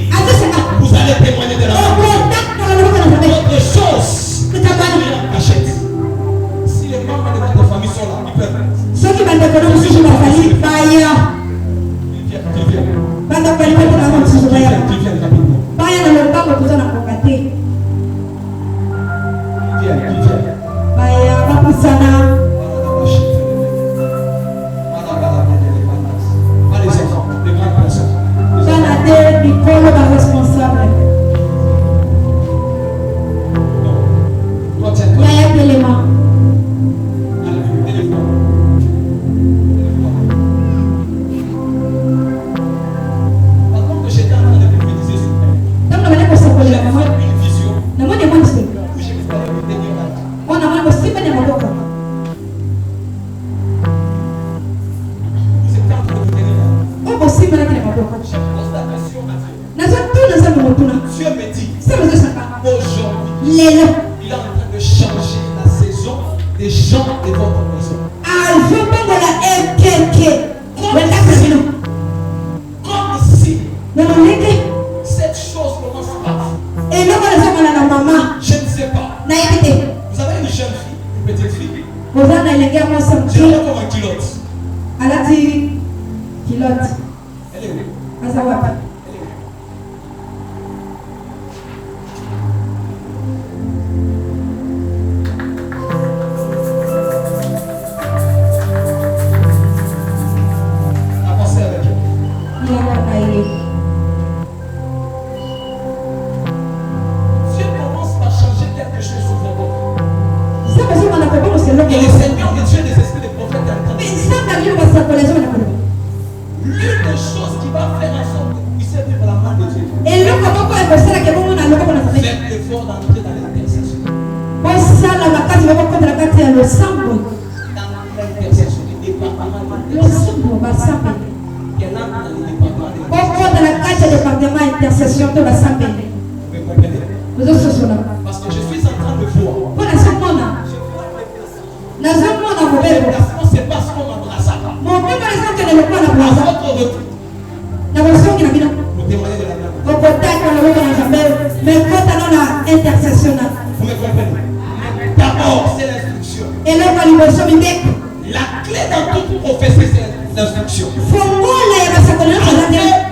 vous allez témoigner de la main de Dieu. Autre chose, cachette. Si les membres de votre famille sont là, ils peuvent. Dieu me dit, aujourd'hui, il est en train de changer la saison des gens de votre maison. Comme si cette chose commence par vous. Je ne sais pas. Vous avez une jeune fille, une petite fille. Je la vois comme un culotte. Elle est où? Et le Seigneur, le Dieu des esprits des prophètes, est en train de dire, l'une des choses qui va faire en sorte que vous puissiez vivre la main de Dieu, faites l'effort d'entrer dans l'intercession. Dans l'intercession, le département de l'intercession. Il y en a dans le département de l'intercession. ce département intercession de la Sambe. Vous comprenez? Parce que je suis en train de voir. Pour la seconde, c'est parce qu'on m'embrasse. mon père, par exemple, ne le pas la place. À votre retour, La version qui n'a pas. vous témoignez de la même. Au contact, on le voit mais quand on a intercession, Vous me comprenez? D'abord, c'est l'instruction. et là, on va lui version biblique. La clé dans toute prophétie, c'est l'instruction. Fongola ya basakona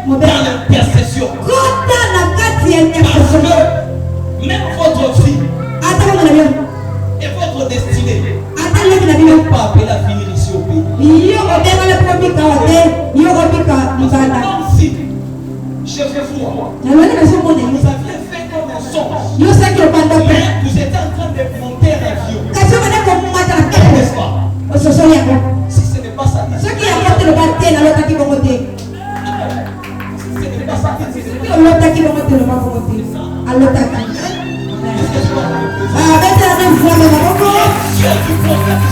Dans l'intercession. kota na kati ya Parce intercession. que même votre vie Ata kama na bio. et votre destinée Ata leo na bio. n'est pas appelée à finir ici au pays. Iyo obera le probika ote, iyo obika mbanda. Comme si, je vous vois, Na wale na somo vous ne. aviez fait comme un songe. Yo saki opanda pe. Mais vous étiez en train de monter un avion. Kasi wana ko mata na kete. N'est-ce pas? Ososo yako. Si ce n'est pas ça, Soki ya kote le batte na lota ki bongote. si ce n'est pas ça, Ki lota ki bongote le ba bongote. Alota ki. Ah, bete na mvua na boko. Dieu du prophète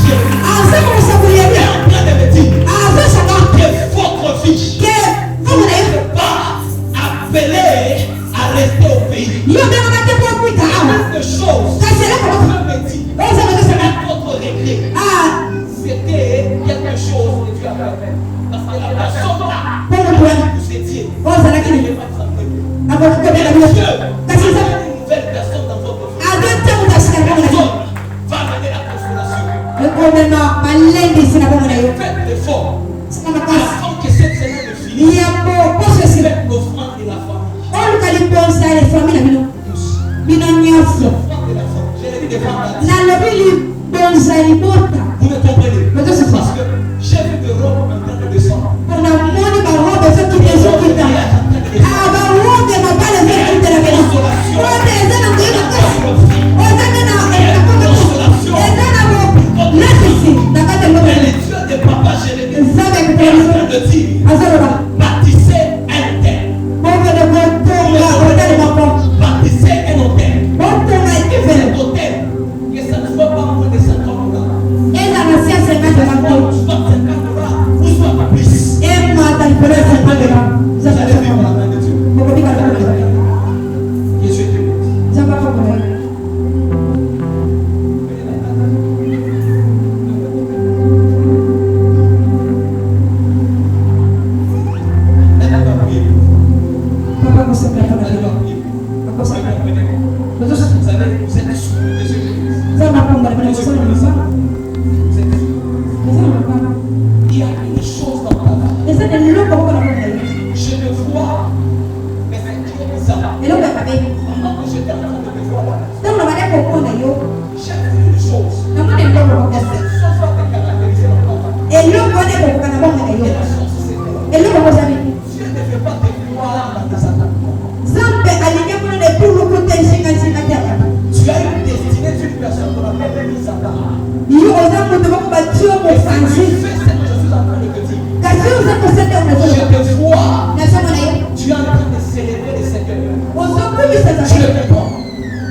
Ah, ça comme ça pour y est aller. en train de me dire Ah, ça ça va. que votre vie Que vous n'avez n'est pas appelée à rester au pays. yo bera batte pour kuita. Quelque chose Kasi la ko. Dieu me dit, Oh, ça va ça va. à votre regret, Ah, c'était quelque chose que Dieu a fait. Parce que la personne là, pour le point. vous étiez, Oh, ça la il qui. n'est pas tremblé. Abo ko bera bio. Dieu Kasi ça. a une nouvelle personne dans votre vie. Ah, deux temps ta sika ko na. Personne va amener la consolation. Le gouvernement malende sina ko na yo. Faites l'effort Sina makasi. avant que cette semaine ne finisse. Ya po ko se sina. Faites l'offrande de la famille. Olu kali bonsa ile famille na bino. Tous. Bino nyoso. L'offrande de la famille. Je l'ai dit devant la Na lobi li bonsa li bota. Vous me comprenez? Mais ça, c'est Parce que j'ai vu de Rome en train de descendre. Pour na moni ba robe so ki deso kita. Ah, ba robe ma bale so ki tera bino. Robe ezana ko yo kasi. Ozana na ezana bo. Letisi na kata lo. Mais les dieux de papa Jérémie Zabe ko est en tera. train de dire, Azoro ba. bâtissez un terre. Bobe de bo tonga hotel ma po. Bâtissez un hôtel. Bo tonga Cet ikifele. hôtel, que ça ne soit pas moins de 50 dollars. Eza na siasa ngata ma po. Soit 50 dollars ou soit pas plus. Emma tal pesa ngata. Vous allez vivre la main de Dieu. Bobe bika ko. Jésus te bénisse. Zamba ko ko. Elle va prier. Papa ko se plata na Elle bino. va prier. Ako sa. Vous comprenez? Betul sa. Vous savez, vous êtes soumis de Jésus. Zamba ko ngara bino sa na sa. Vous êtes soumis. Il y a une chose dans ta vie. Esa ni loko ko na ko. Je le vois, mais c'est Dieu qui ça. Elo ka kabe. Pendant que j'étais en train de me voir, Ndio na bale ko ko na yo. j'ai vu une chose. Na mane loko ko. Et cette chose va te caractériser dans ta vie. Elo ko ne ko kana bo na Et yo. la chose, c'est que Elo ko sa bi. Dieu ne fait pas te croire dans tes attaques. Zambe alinye ko ne tulu ko tensinga singa ta. Tu as une destinée d'une personne qu'on appelle Elisabeth. Yo oza ko to ko ba tio mo Et si tu fansi. fais ce que je suis en train de te dire, Kasi oza ko sete na je so. te vois, Na so na yo. tu es en train de célébrer le Seigneur. Ozo ko mi sa Je sa. le comprends.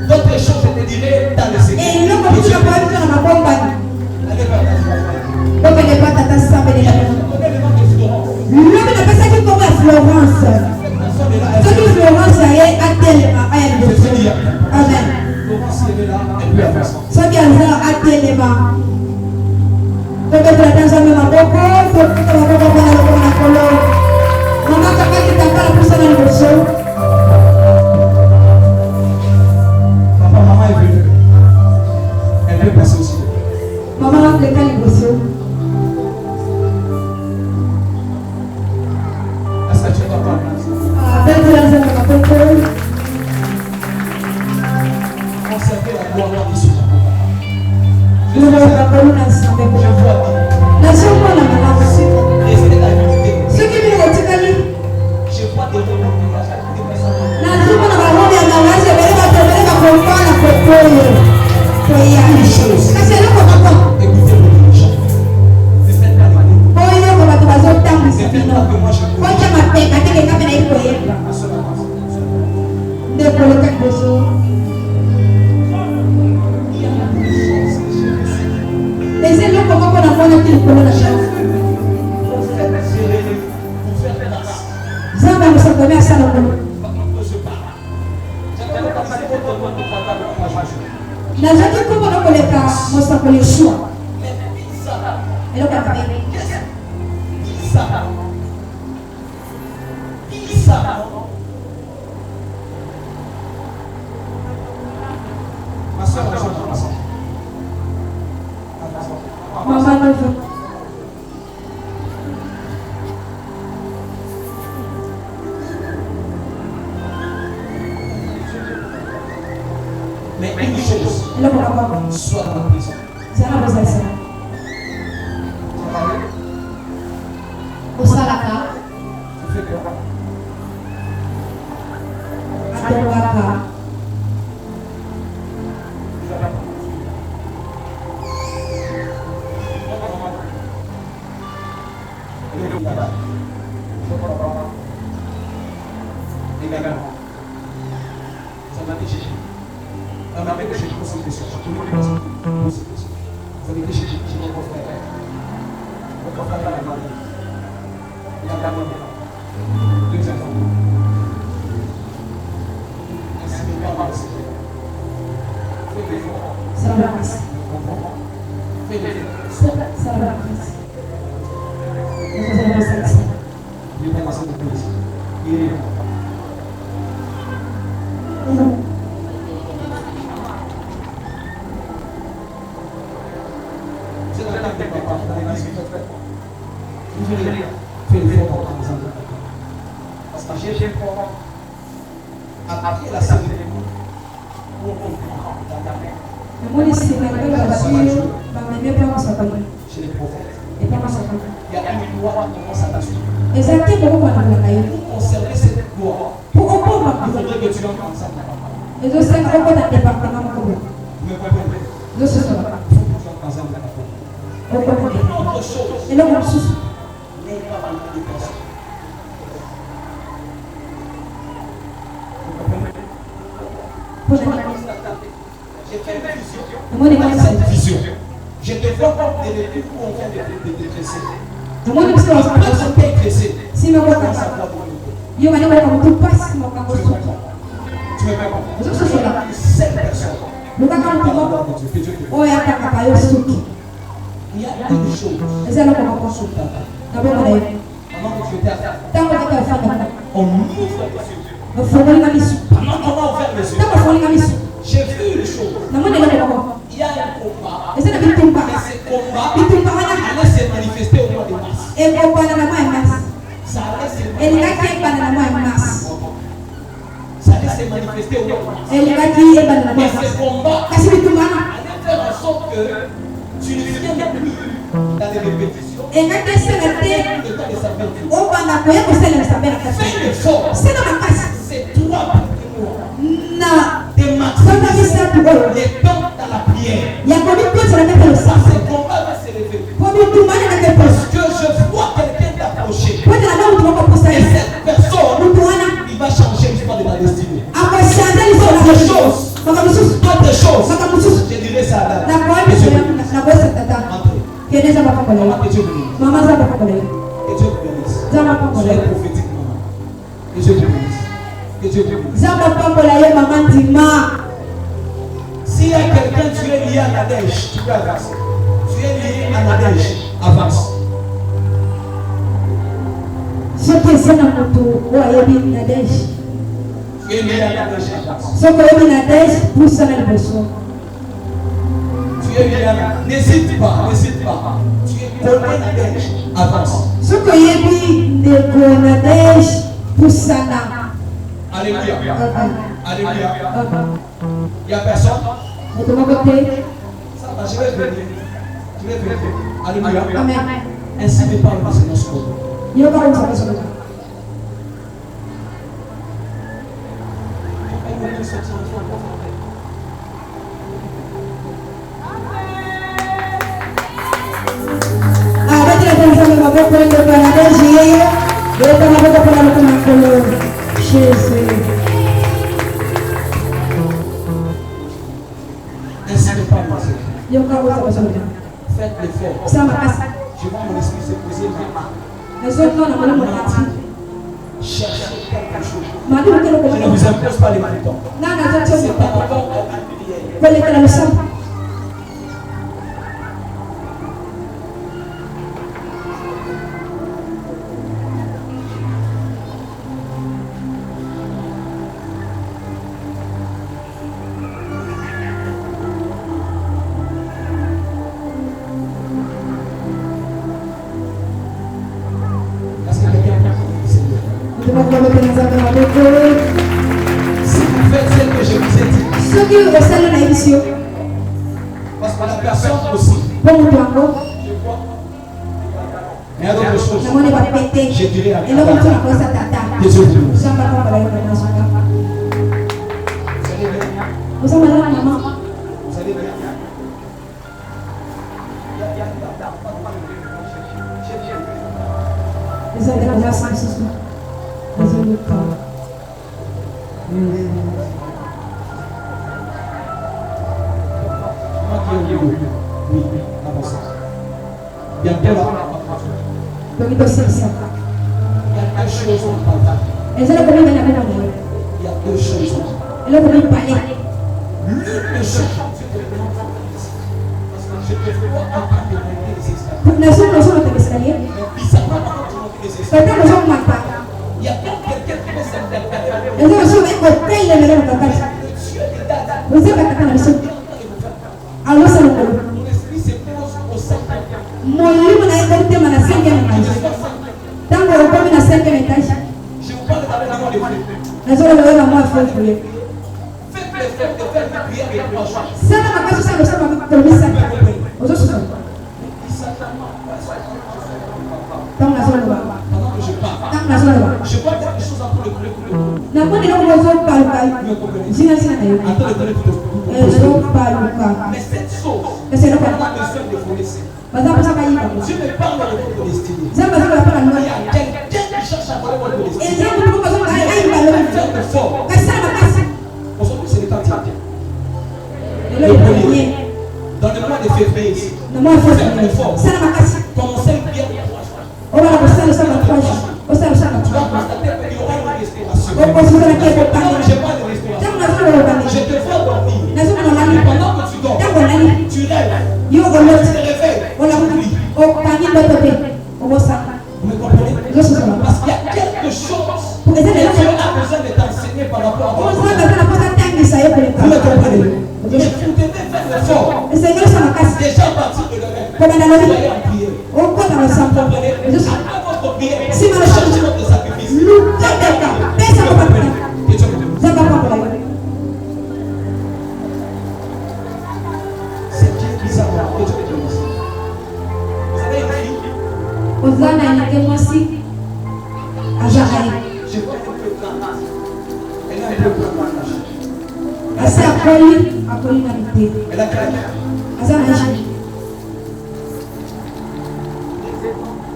D'autres choses, je te dirai dans le secret. Elo ko Et tu je ko ba na mabomba. allez vers ta joie. Bobe ne pata ta sa be de la. Je connais le nom de Florence. Lobi na pesa ki ko ba Florence. Cette personne est là, elle Soki Florence aye atelema aya je liboso. te dis, Amen. Florence, elle est là, elle peut avancer. Soki aza atelema. Tobetela nzambe maboko, tobetela maboko mpona lokolo na kolo. Mama kakaki tata na pusa na liboso. Papa, maman est venue. Elle peut passer aussi. Mama leka liboso. Est-ce que tu vas pas Betela nzambe maboko. conserver la gloire qui est sur ta vie? Loboka kolo na nzambe Je mpona. vois dire, Nazomona malamu. restez dans l'unité. Soki bino botikali. Je vois des témoignages, des personnes. Nazomona barobi ya malazi ebele batobele bakofana kokoyo. Koya. Kasi eloko moko. Écoutez vos dirigeants. Ne faites pas mal. Oyo ko bato bazotambwisa Ne faites bino. pas que moi je peux. Kotia mapeka teke ngape na ye koyeba. Nde koleka liboso. Il y a des choses que j'ai laissées. Eza eloko moko na mwana ti likolo na J'ai shamba. vu pour faire gérer, pour faire grâce. Nzambe akosakomi asala kolo. nazaki komona koleka mosakoli Yeshua eloko ya mabe mama novo mais une chose, eloko ya baba soit dans la prison. zala bozalisa osalaka Tu fais quoi? atongaka Après la cérémonie, chez les prophètes, il y a une loi qui commence à t'assurer. Pour conserver cette loi, il faudrait que tu entres ensemble. Vous me comprenez? Il faut que tu entres ensemble. Autre chose, n'est pas mal de personnes. J'ai fait une vision. Dans cette vision, je te vois comme des véhicules où on vient de te dresser. Personne qui est dressé. Tu me fais comprendre. Cette personne. Il y a une chose. Pendant que tu étais à table, on ouvre les yeux. Pendant qu'on a ouvert les yeux, j'ai vu une chose. Il y a un combat. Et ce combat allait se manifester au mois de mars. Ça allait se manifester au mois de mars. Mais ce combat allait faire en sorte que tu ne viennes plus dans les répétitions. Et dans les services. Fais l'effort. C'est toi les temps dans la prière. Ce combat va se révéler. Parce que je vois quelqu'un t'approcher. Et cette personne, il va changer l'histoire de ta destinée. Autre chose. Je dirais ça à la que Dieu bénisse. Soyez prophétique, maman. Que Dieu bénisse. Que Dieu bénisse. S'il y a quelqu'un, tu es lié à Nadège, tu peux avancer. Tu es lié à Nadège, avance. Tu es lié à Nadège, avance. Tu es lié à Nadège, n'hésite pas. Tu es collé à Nadège, avance. Alléluia. Alléluia. Il n'y a personne. Ça va, je vais venir. Alléluia. Ainsi me parle le Seigneur Scott. Faites l'effort. Je vois mon esprit se poser vraiment. Cherchez quelque chose. Je ne vous impose pas les manitons. C'est par rapport à si vous faites ce que je vous ai dit, parce que la personne aussi, il y a d'autres choses. Je dirais à désolé. Vous allez bien. Oui, avancez. Bientôt là. Il y a deux choses en partage. Il y a deux choses. L'une de choses. Parce que je te vois en train de monter les escaliers. Mais bizarrement, quand tu montes les escaliers, il y a quelqu'un qui met cette tête. Le Dieu est là. Alors ça le Mon esprit se pose au cinquième. mon livre n'a pas été à la 5e étage. Tant que le premier à 5e étage, Je vous parle d'abord de frères. la zone de la moi fait prier. Faites l'effort de faire une prière et 3 jours. Ça n'a pas ça le ça va pour le ça. Aux autres choses. Tant la zone là. Pendant que je parle, Tant la zone là. je vois quelque chose entre le couple. Na kwa ndio mwanzo pale. Jina sina na yeye. Attends, le couple. Ndio pale kwa. Mais cette chose, Sasa ndio on kwa. a besoin de vous laisser. Baza kwa sababu Dieu me parle de votre destinée. Zamba zile hapa Il y na. a quelqu'un qui cherche à voler votre destinée. Ezambu kwa sababu ai balo. Faire de fort. Kasa na kasi. Aujourd'hui, c'est le temps de Leo ni dans le mois de février ici. na mwa Faites fa. l'effort. Sana makasi. Commencez une prière de 3 jours. Oba na kusala sana kwa. Osala sana Tu vas kwa. constater qu'il y aura une respiration. Kwa sababu na kiasi kwa. Non, je parle de respiration. Tangu na zile kwa. Je te vois dormir. Na zile na Et nani. pendant que tu dors, Tangu nani. tu rêves. Yo Tu olo. te réveilles. Ola Tu oublies. o kani ndoto te. Obo sana. Vous me comprenez? Yo sasa. Parce qu'il y a quelque chose Pour que essayer Dieu de a besoin de t'enseigner par rapport à Kwa toi. sababu na posa tangi sa yeye Vous me comprenez? kule. Mais vous devez faire l'effort. Seigneur sana kasi. Déjà à partir de demain, Kwa bandalo. soyez en prière. Oko na Vous sampo. comprenez? Yo sana. Après votre prière, Si ma cherchez votre sacrifice. Luka deka. Pesa kwa papa. Que Dieu vous bénisse. Zamba kwa kwa. C'est Dieu qui s'appelle. Que Dieu vous bénisse. Vous avez une fille. Ozana inake mwasi. Ajakai. Je vois un peu grand. Elle a un peu grand âge. Asa akoli na mite. Elle a quel âge? Azana ishi.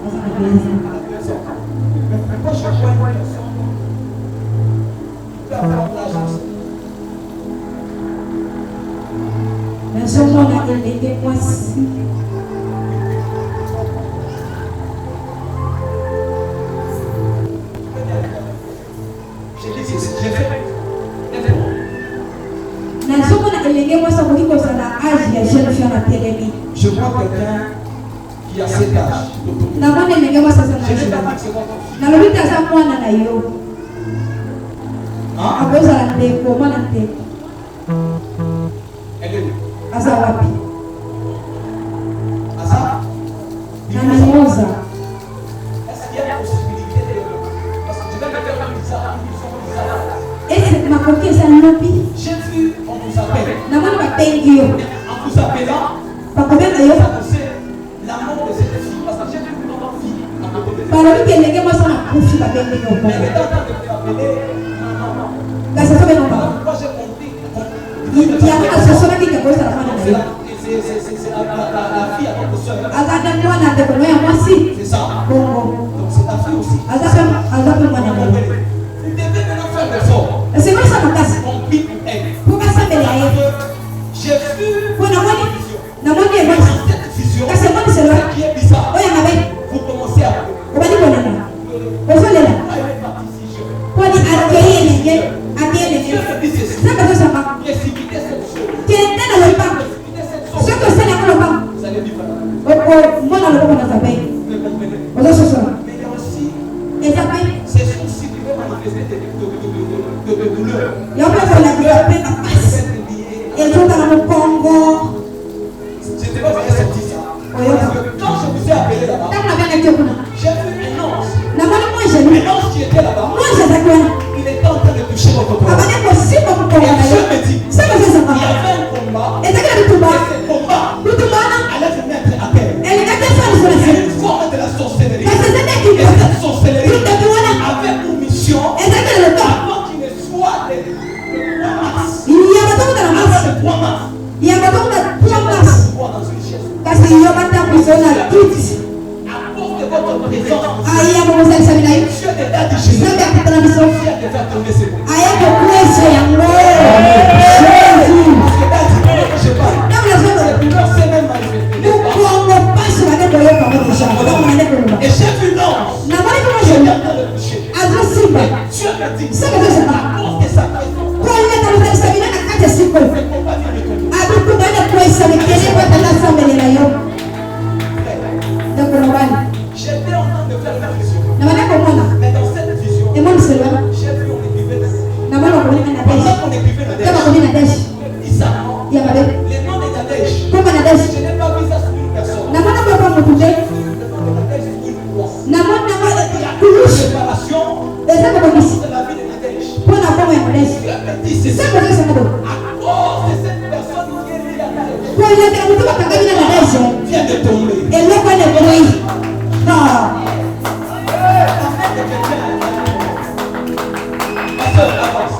Azana bezi. Mais moi, je vois une personne qui peut avoir l'âge. Nazomona elenge mwasi. J'ai fait. Nazomona elenge mwasi akoki kozala age ya jeune fille na telemi. Je vois quelqu'un qui a cet âge. Namona elenge mwasi azala Je ne sais na pas si c'est votre fille. nalobi te aza mwana na yo Hein? akozala ndeko mwana ndeko Elle est où? aza wapi Asa? na mimoza Est-ce qu'il y a la possibilité de. Parce que je vais me faire un bizarre. ese makoki eza lobi J'ai vu, on vous appelle. namoni babengi yo En vous appelant, bakobenga yo ça vous sait l'amour de cette fille. Parce que j'ai vu votre fille à côté de vous. balobi ke elenge mwasi na kufi babengi yo Elle est en train de te appeler. Non. kasi azobenga Moi j'ai compris. yango nasosolaki ke kozala mwana na C'est yo la fille à votre soeur. aza nde mwana ndeko no ya mwasi C'est ça. bongo Donc c'est ta fille aussi. aza mpe mwana na yo Vous devez maintenant faire l'effort. esengosa makasi On prie pour elle. po basambela ye J'ai vu po namoni ebasi cette vision kasi emoniselo qui est bizarre. oyo mabe Vous commencez à obali konana ozolela elle est partie si je veux. poni akeyele précipiter cette chose. qui était dans le pas. Précipiter cette Ce chose. que c'est dans le pas. Vous allez vivre là. Moi, dans le pas, on a tapé. Vous me comprenez? On a ce soir. Mais il y a aussi Et tapé. ces choses-ci qui vont manifester de douleur. Il y a un peu de la paix, la passe. Et tout dans le Congo. Je ne sais pas si c'est ici. Parce que quand je vous ai appelé là-bas, Quand on a bien été au Congo. j'ai vu un ange. La bonne moi, j'ai lu. Un ange qui était là-bas. Moi, j'ai tapé. Il était en train de toucher votre corps. Avant d'être aussi pour vous Et Dieu me dit, c'est que c'est ça. il y avait un combat. Et c'est que le tout Et bas. ce combat Le tout bas, allait se mettre à terre. elle est à faire le C'est soleil. une forme de la sorcellerie. Parce que c'est qui Et cette sorcellerie Tout est tout là. avait pour mission Et c'est que le temps. avant qu'il ne soit le 3 mars. Il y a pas de la Avant masse. le 3 mars. Il y a pas de la J'ai masse. pouvoir dans une chaise. Parce qu'il y a pas de personne à tout. À cause de votre présence, Ah, il y a pas de personne à tout. Dieu déjà dit Jésus. C'est bien que la mission. Dieu a déjà tourné ses mots. Ah, il y a que place à Yango. Jésus. Parce que là, je parle. Dans la zone. Cette douleur s'est même manifestée. Nous prenons pas sur la tête de l'autre par votre char. Donc, on a des problèmes. Et j'ai vu l'ange. N'a pas de J'étais problème. en train de toucher. Adressible. Dieu m'a dit, C'est que c'est ça. à cause de sa présence, Quand il est dans le service, il y a 4 secondes. le combat vient de tomber. Avec tout le monde, il y a des questions pour l'ensemble des rayons. Donc, on va aller. J'étais en train de faire une vision. N'a pas de problème. Mais dans cette vision, Et moi, c'est là. j'ai vu on écrivait N'a pas de problème. pendant qu'on écrivait Kama Nadège, kwenye Nadège. bizarrement, Ya mabe. les noms de Nadège, Kama Nadège. je n'ai pas vu ça sur une personne. Na mwana kwa mtu. Le nom de Nadège est une croix. Na mwana Il y a une kulushi. séparation Eza kwa bisi. de la vie de Nadège. Pona kwa ya Nadège. Dieu me dit ceci. Sasa kwa sasa ndo. À cause de cette personne qui est liée à Nadège, Kwa ile kama mtu bakangami na Nadège. vient de tomber. Elo kwa ne koi. Ha. Ma soeur, avance.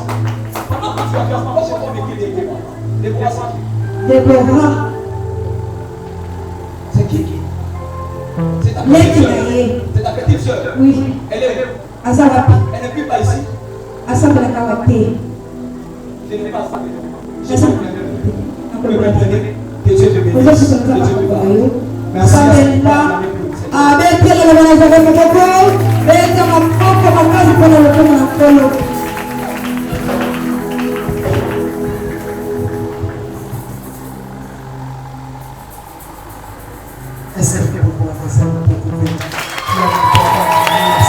Pendant que tu avances, moi j'ai pas vécu des combats. Des combats, c'est qui? Deborah. C'est qui? C'est ta Leki petite na soeur. ye. C'est ta petite soeur. Oui. Elle est. Asa wapi. Elle n'est plus pas ici. Asa bila kawate. Je n'ai pas ça. Je Asa. suis vous me comprenez? Que Dieu te bénisse. Kwa Que sasa tunataka Dieu te kwa parle. hiyo. Merci. Asante. Abetele na bana zake mkoko. Beta mkoko makazi kwa na mkono na mkono. Est-ce que vous pouvez faire ça pour couper?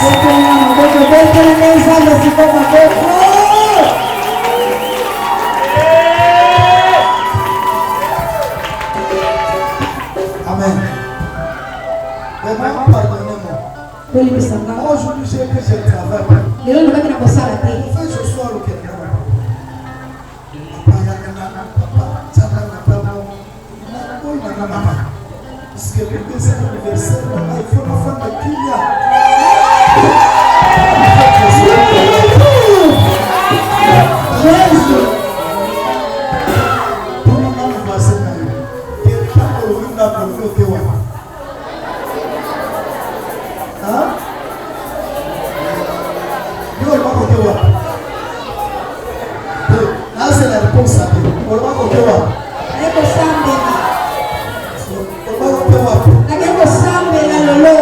Beta na mkoko. Beta na meza na siko mkoko. Amen. Vraiment, pardonnez-moi. Kweli bisanga. Moi, aujourd'hui, j'ai que je travaille. Leo ndo baki na kosala te. En fait, ce soir, le Kenya. Papa, Yakana, papa, Tchakana, papa. Oh, il n'a pas. Parce que le deuxième anniversaire, il faut la femme de Kenya. Jésus. Pour le moment, on va se marier. Quelqu'un pour lui, on a pour lui, ok, ouais. Hein? Nous, on va côté ouais. Là, c'est la réponse à Dieu. On va côté ouais. Eko sambela. On va côté ouais. Eko sambela lolo.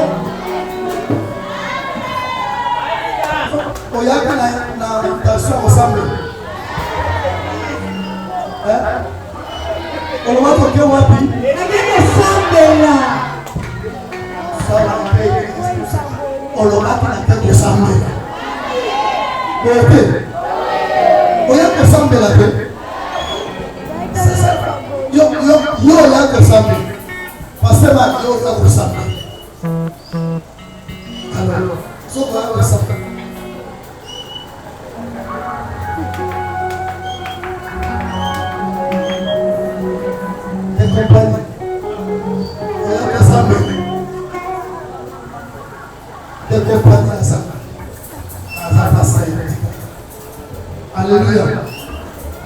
Oyaka na invitation ensemble. Hein? On va côté wapi? Eko sambela. Olobaki na te kosambela boye te oya kosambela te yo oya kosambela pasema yo oya kosambela alors soko oya kosambela te compagnie oya kosambela de compagnie à ça. Alléluia.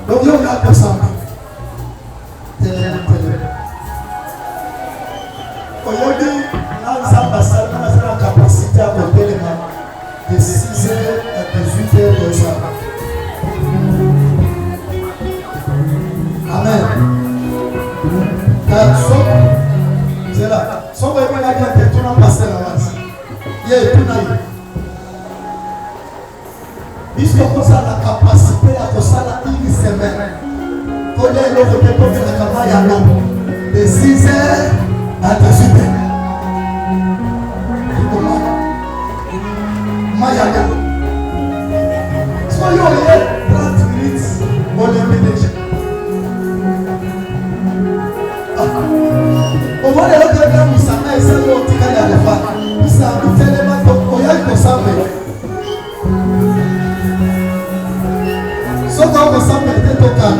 Donc, il y a un personne. Aujourd'hui, nous avons la capacité à compter les mains de 6h à 18h de soir. Amen. C'est là. Si on veut bien tout le monde passer là-bas. Il y a tout là. Puisque nous avons la capacité à faire une semaine. de 6h à 18h. Mayaya. Soyons là 30 minutes au lever déjà. Au moins, les autres gars, nous savons, ils sont au petit cas de la femme. Nous savons tellement de gens qui savent. Ce qu'on ressemble peut-être au cas.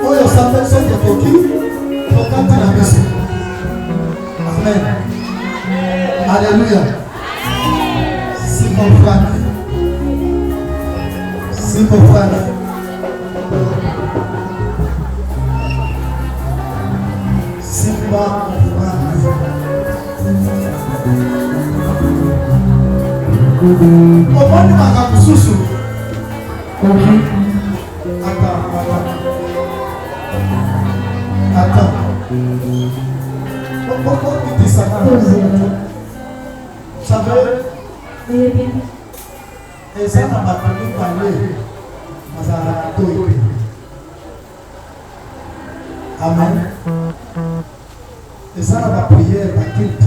On s'appelle ce qui est qui au cas de la maison. Amen. Alléluia. Si mon frère. Si mon frère. Si mon frère. Au moins, nous avons sous-sous. Attends. Pourquoi tu dis ça? Vous savez? Et ça n'a pas pu parler. Amen. Et ça n'a pas prié par culte.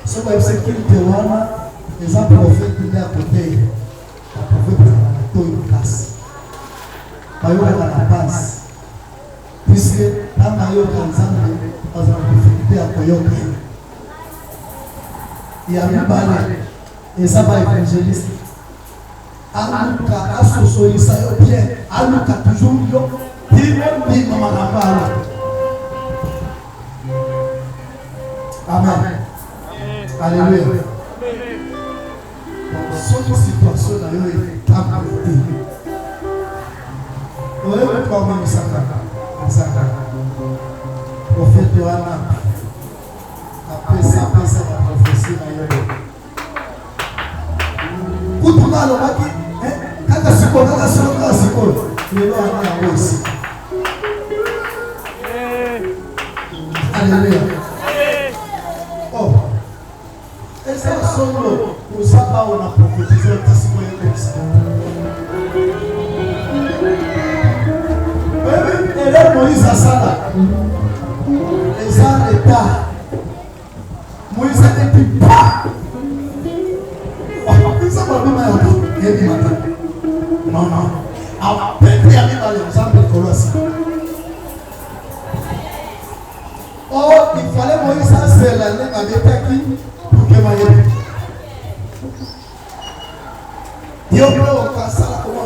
Ce que c'est culte, les prophètes qui étaient à côté. La prophète de la classe. Pas la passe. Puisque dans la Nzambe, nous avons difficulté à Koyoka. Il y a une balle. Et ça va évangéliste. Aluka, Asosori, ça y est bien. Aluka, toujours, dit maman la parole. Amen. Alléluia. Dans cette situation, il y a une capacité. Vous voyez comment nous sommes. Prophète Yohana après ça la prophétie Kutuna lobaki kaka siko il est là aussi. Alléluia. Oh, et ça solo pour ça on a prophétisé siko et là Moïse a ça là. Les ans d'état. Moïse a dit pas. Ça va bien non, non. À peine il y a mis dans l'exemple de Colosse. Oh, il fallait Moïse à faire la langue avec qui pour que Maïe. Il y a un cas ça là comment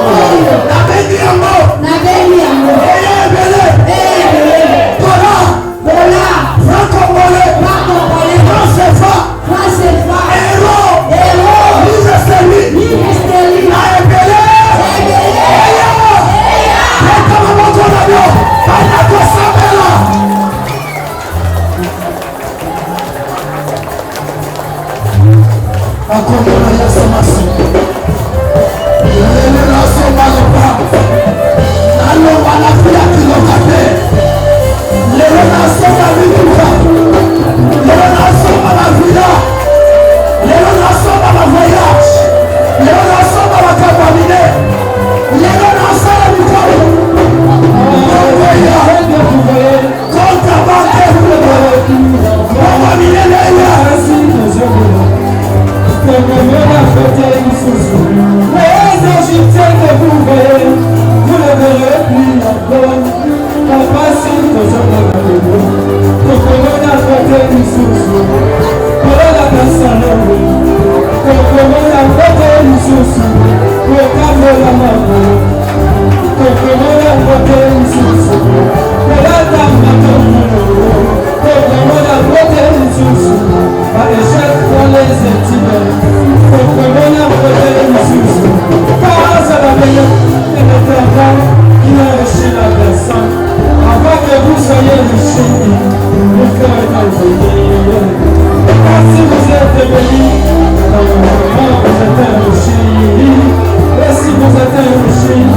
Oh, Avant que vous soyez riches, le cœur est envoyé. Si vous êtes bénis, carrément vous êtes enrichis. Et si vous êtes enrichis,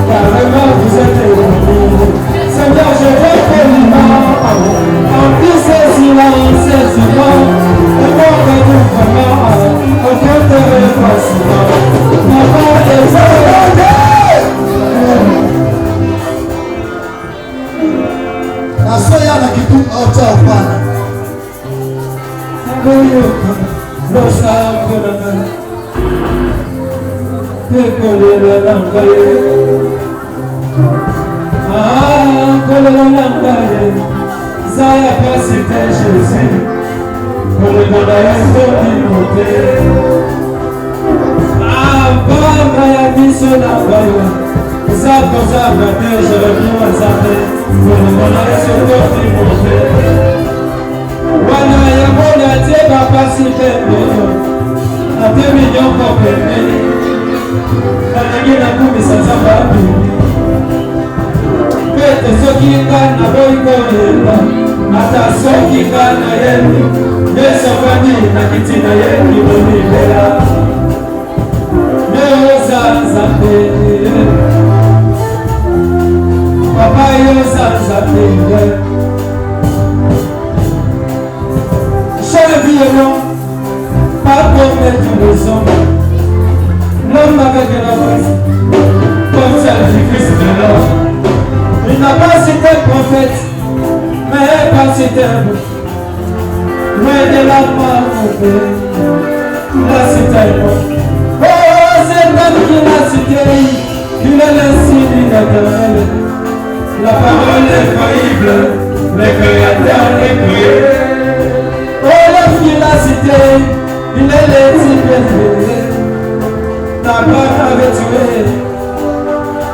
carrément vous êtes bénis. Seigneur, je veux que l'imam emplit ces silences, ces silences, et mon Dieu, vraiment, au cœur de l'effacement. Maman est volonté. Nasoya na kitu auta hapana. Wana ya moja teba pasi tembe na 2 millions kwa pembeni na nyingine 10 sasa babi pete soki kana boiko yenda ata soki kana yendi yeso fani na kitina yendi boni bela leo sasa papa yo sasa pas promettre les hommes. L'homme avec la voix, comme celle du Christ de l'homme. Il n'a pas cité prophète, mais pas cité vous. Loin de la mort, il a cité moi. Oh, c'est l'homme qui l'a cité, qu'il est le signe d'éternel. La parole est faillible, le créateur est créé. Oh, l'homme qui l'a cité, il est le type. Ta part avait tué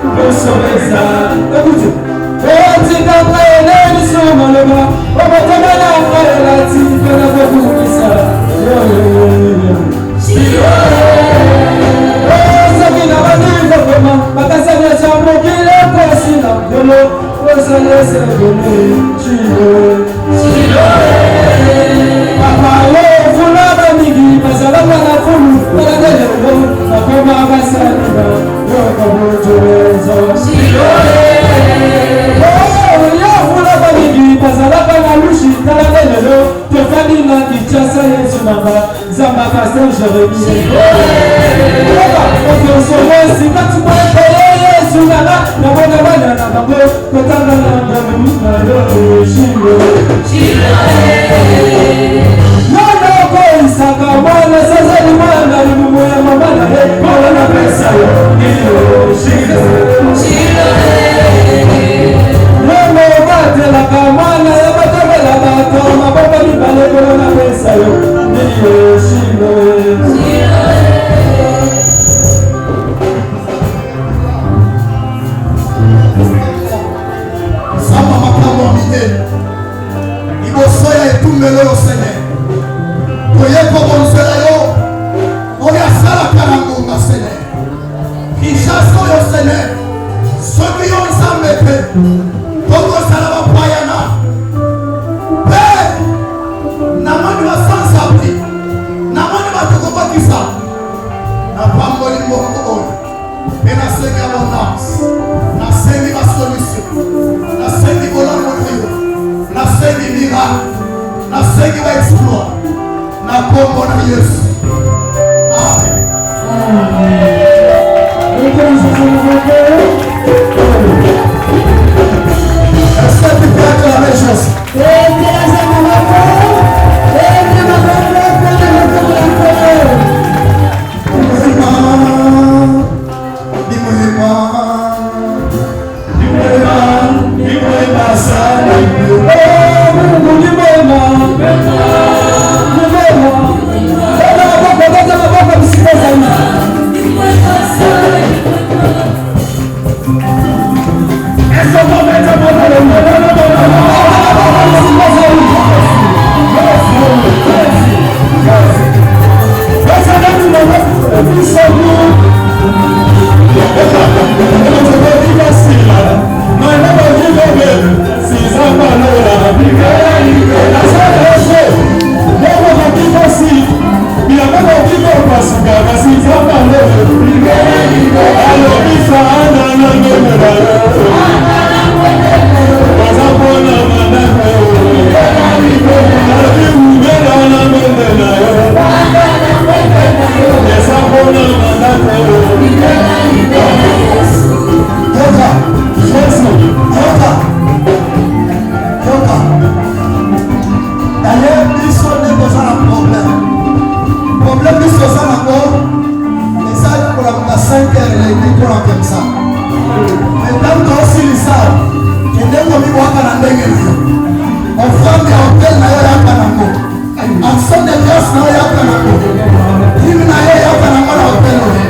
pour sauver ça. Écoutez. Oh, tu t'as pris les missions, mon leva. Oh, mon Dieu, la frère, la type, la frère, pour qui ça. Oh, ce qui n'a pas dit vraiment. Ma casse est bien chambre qui est possible. De l'eau, oh, ça laisse donner. Papa, oh, vous l'avez mis, mais ça va pas la foule. Pour la dernière fois, la première va s'arriver. Oh, comme tu es, oh, vous l'avez mis, mais ça va pas la louche. Dans la dernière fois, tu fais une main qui tient ça et tu m'en vas. Zamba Castel, Jérémie. Ok, so moi, si quand tu m'as payé, sur la main, la bonne vanne, la bonne, quand t'as la bonne, Saka mwana sasa ni mwana ni mwana mwana mwana na pesa yo shida mwana bate la kamana ya batobe la bato mababa ni bale na pesa yo shida Sama makambo mite ibosoya etumelo yo Seigneur. Oye como yo, voy a hacer la carangunga, Señor. Quizás soy el Señor. Soy yo en San Mete. Todo se la va a payana. Pero, nada más va a San Sabri. Nada más va a tocar para quizá. Nada más va a ir por hoy. Ven a seguir abundancia. Na seguir la solución. Na seguir volar por río. Na seguir mirar. Na seguir la explorar. Na pombo na Yesu. Amen. Accepte pour acclamer Jésus. moi comme ça. Mesdames, toi aussi, les salles. Et dès qu'on y voit qu'on a des on ferme les hôtels, na ya kanango. Action de grâce, na ya kanango. Dîme na ya kanango na hôtel.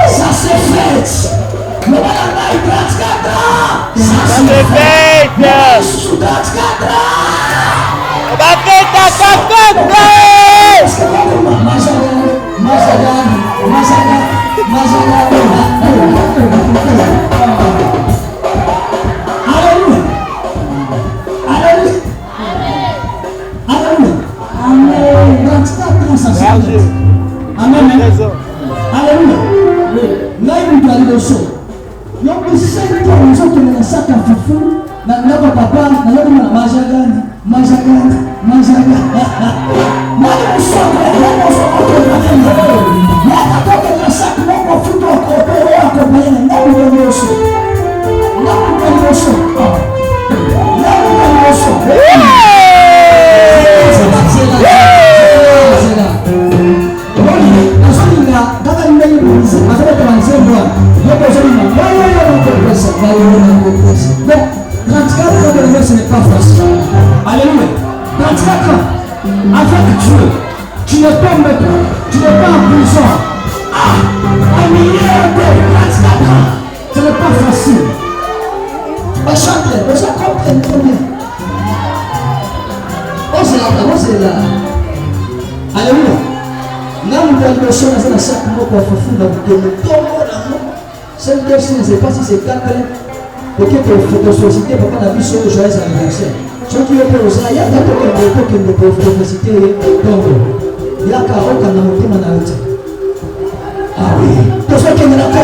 Ça s'est fait. Le balanaï 34 ans. Ça s'est fait. Sous 34 ans. Baketa kakata. Amen. Alléluia. Là, il nous parle de ça. Donc, il sait que nous sommes dans un sac à foufou. Dans notre papa, dans notre majagan. Moi, je suis ce n'est pas facile. Alléluia. 34 ans avec Dieu, tu n'es pas maître, tu n'es pas en prison. Un milliard de 34 ans, ce n'est pas facile. On chante, on chante combien? On c'est là. Alléluia. Là, nous allons le chant dans chaque mot pour faire fou dans le tombeau. Celle qui ne sait pas si c'est 4 ans. Pour que tu société, papa n'a vu sur le joyeux anniversaire. Ce qui est pour ça, il y a des gens qui ne peuvent pas féliciter. Il y a 40 ans, on a monté mon arrêt. Ah oui, pour ceux qui ne l'ont pas vu.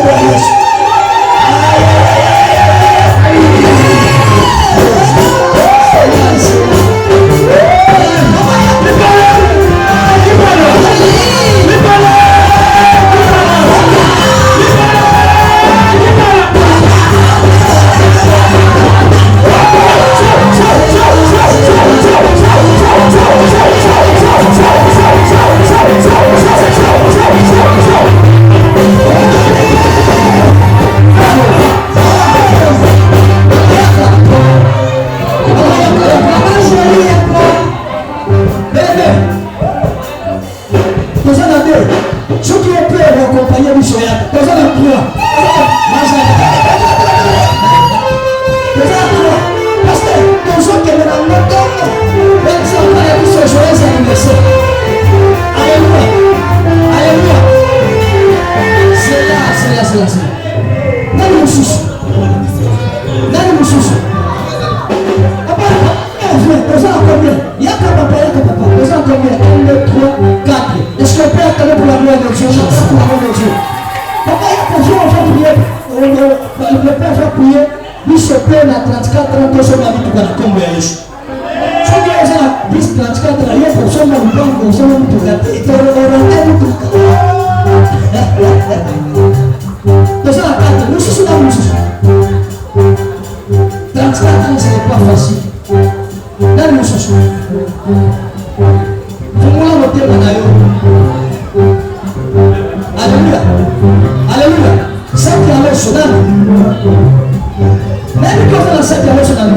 Ceux qui ont peur d'accompagner du soya, parce que tous ceux qui me l'ont montré, même si on parle de ce joyeux anniversaire. Alléluia. Alléluia. C'est là. Dans le souci. Papa, combien? Il y a papa. Combien? 1, 2, 3, 4. Est-ce qu'on peut attendre pour la gloire de Dieu? Papa, il y a plusieurs enfants prier. Le père va prier. Lui se plaît à 34 ans que son ami tout va comme il est. Si tu es à 10, 34 ans, il y a pour son ami pour son ami tout va. Et tu auras tout. Nous sommes à 4. Nous sommes là, nous sommes. 34 ans, ce n'est pas facile. Là, nous sommes. Alléluia. Alléluia. Ça qui a l'air soudain. Même quand on a ça qui a l'air soudain.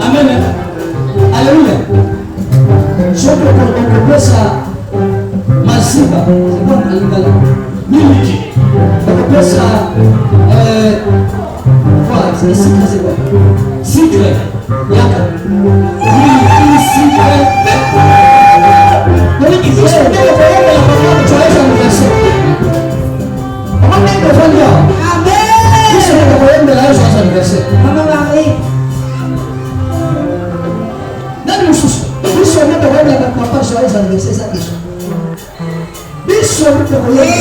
Amen. Alléluia. Je peux comprendre ça. Massiva. C'est quoi l'alingala? Miliki. On peut ça. Voilà, c'est quoi? Secret. Yaka. Miliki, secret. Il faut se mettre le problème de la parole de joyeux anniversaire. Comment même de faire dire? Amen. Il se met le problème de la joyeux anniversaire. Maman Marie. Dans le souci. Il se met le problème de la papa joyeux anniversaire, ça question. Il se met le problème.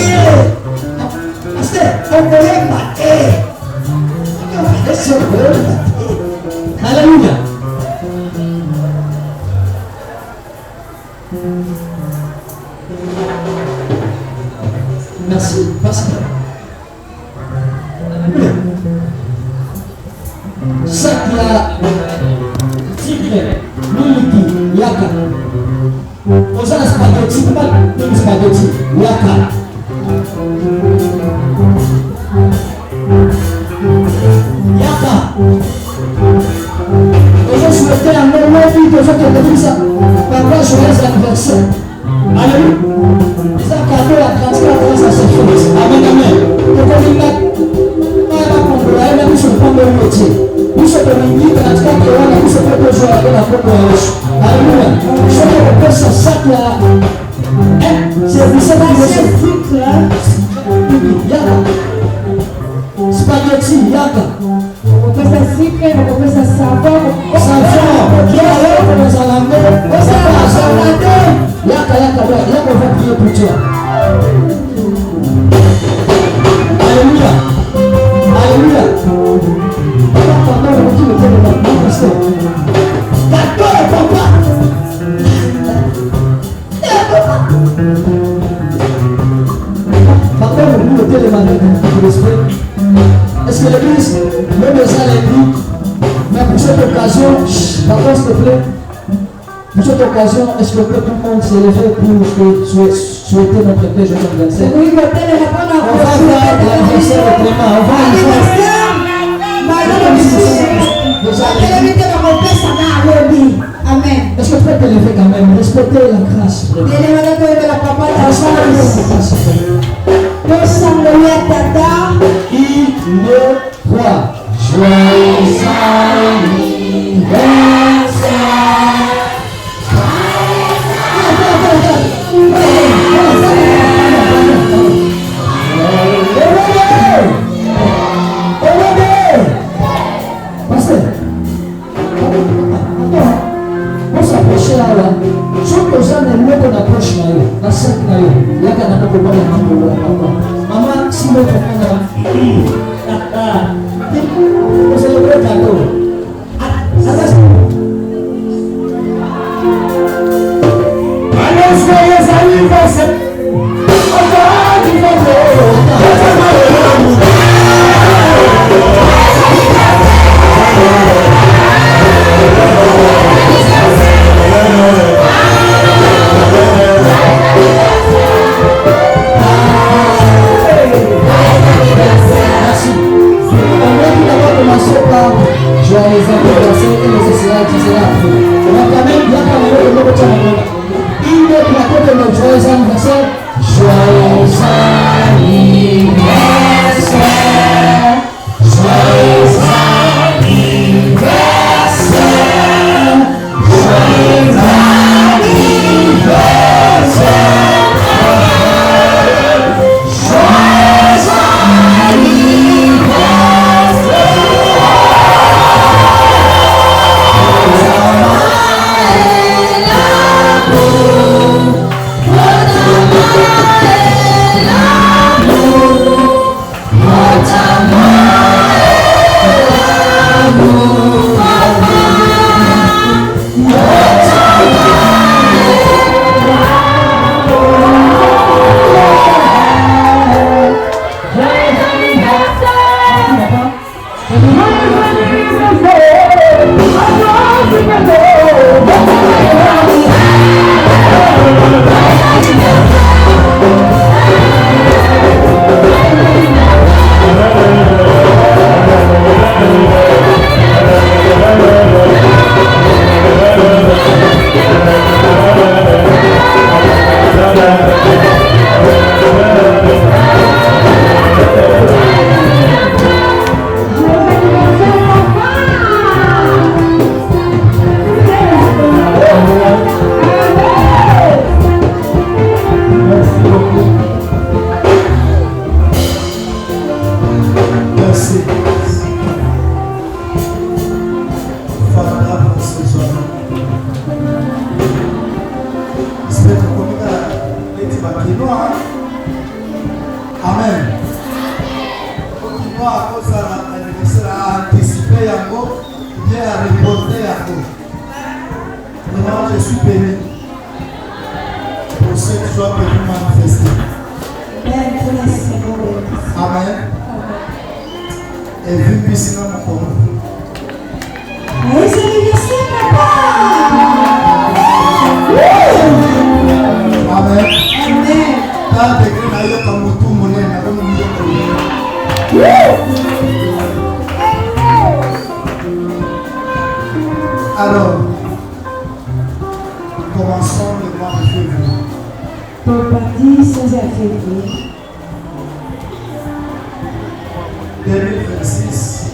Parce que on pourrait mater. Alléluia. Merci, pasteur. Ça qui a tigre, miliki, yaka. On s'en a spaghetti, pas de spaghetti, yaka. Yaka. que ça. Papa, joyeux anniversaire. Alléluia. Ça cadeau à 34 ans, ça c'est fait. Amen, amen. Donc on dit là, nous sommes pas de métier. Nous sommes de métier, 34 ans, nous sommes pas de joie avec la propre roche. Alléluia. Je vais repérer ce sac là. C'est vous savez que c'est fric là. Yaka. Spaghetti, yaka. Pesa sike, pesa savon. Savon. Qui a l'air de nous en amener. Pesa savon. Yaka, on va prier pour toi. Alléluia. Alléluia. Papa, on dit le thème de mon pasteur. D'accord, papa. Papa, on dit le thème de l'esprit. Est-ce que l'église, même les gens l'église, mais pour cette occasion, papa, s'il te plaît, pour cette occasion, est-ce que tout le monde s'est levé pour souhaiter notre Père Jésus anniversaire? Oui, mais tel est pas On va faire l'anniversaire de Clément. On va Amen. Est-ce que tu peux te lever quand même? Respectez la grâce. Il le croit. Joyeux anniversaire. Pasteur, on s'approche là. Sauf que ça n'est pas qu'on approche là. La sac là. Il y a qu'à n'a pas de maman, si l'autre prend vous célébrez le cadeau. Allez, joyeux anniversaire. Joyeux anniversaire et les essais qui sera appris. On va quand même bien parler de notre channel. Il est plateau de notre joyeux anniversaire. Joyeux anniversaire. Joyeux anniversaire. Joyeux mazoezi ya Februari 2026,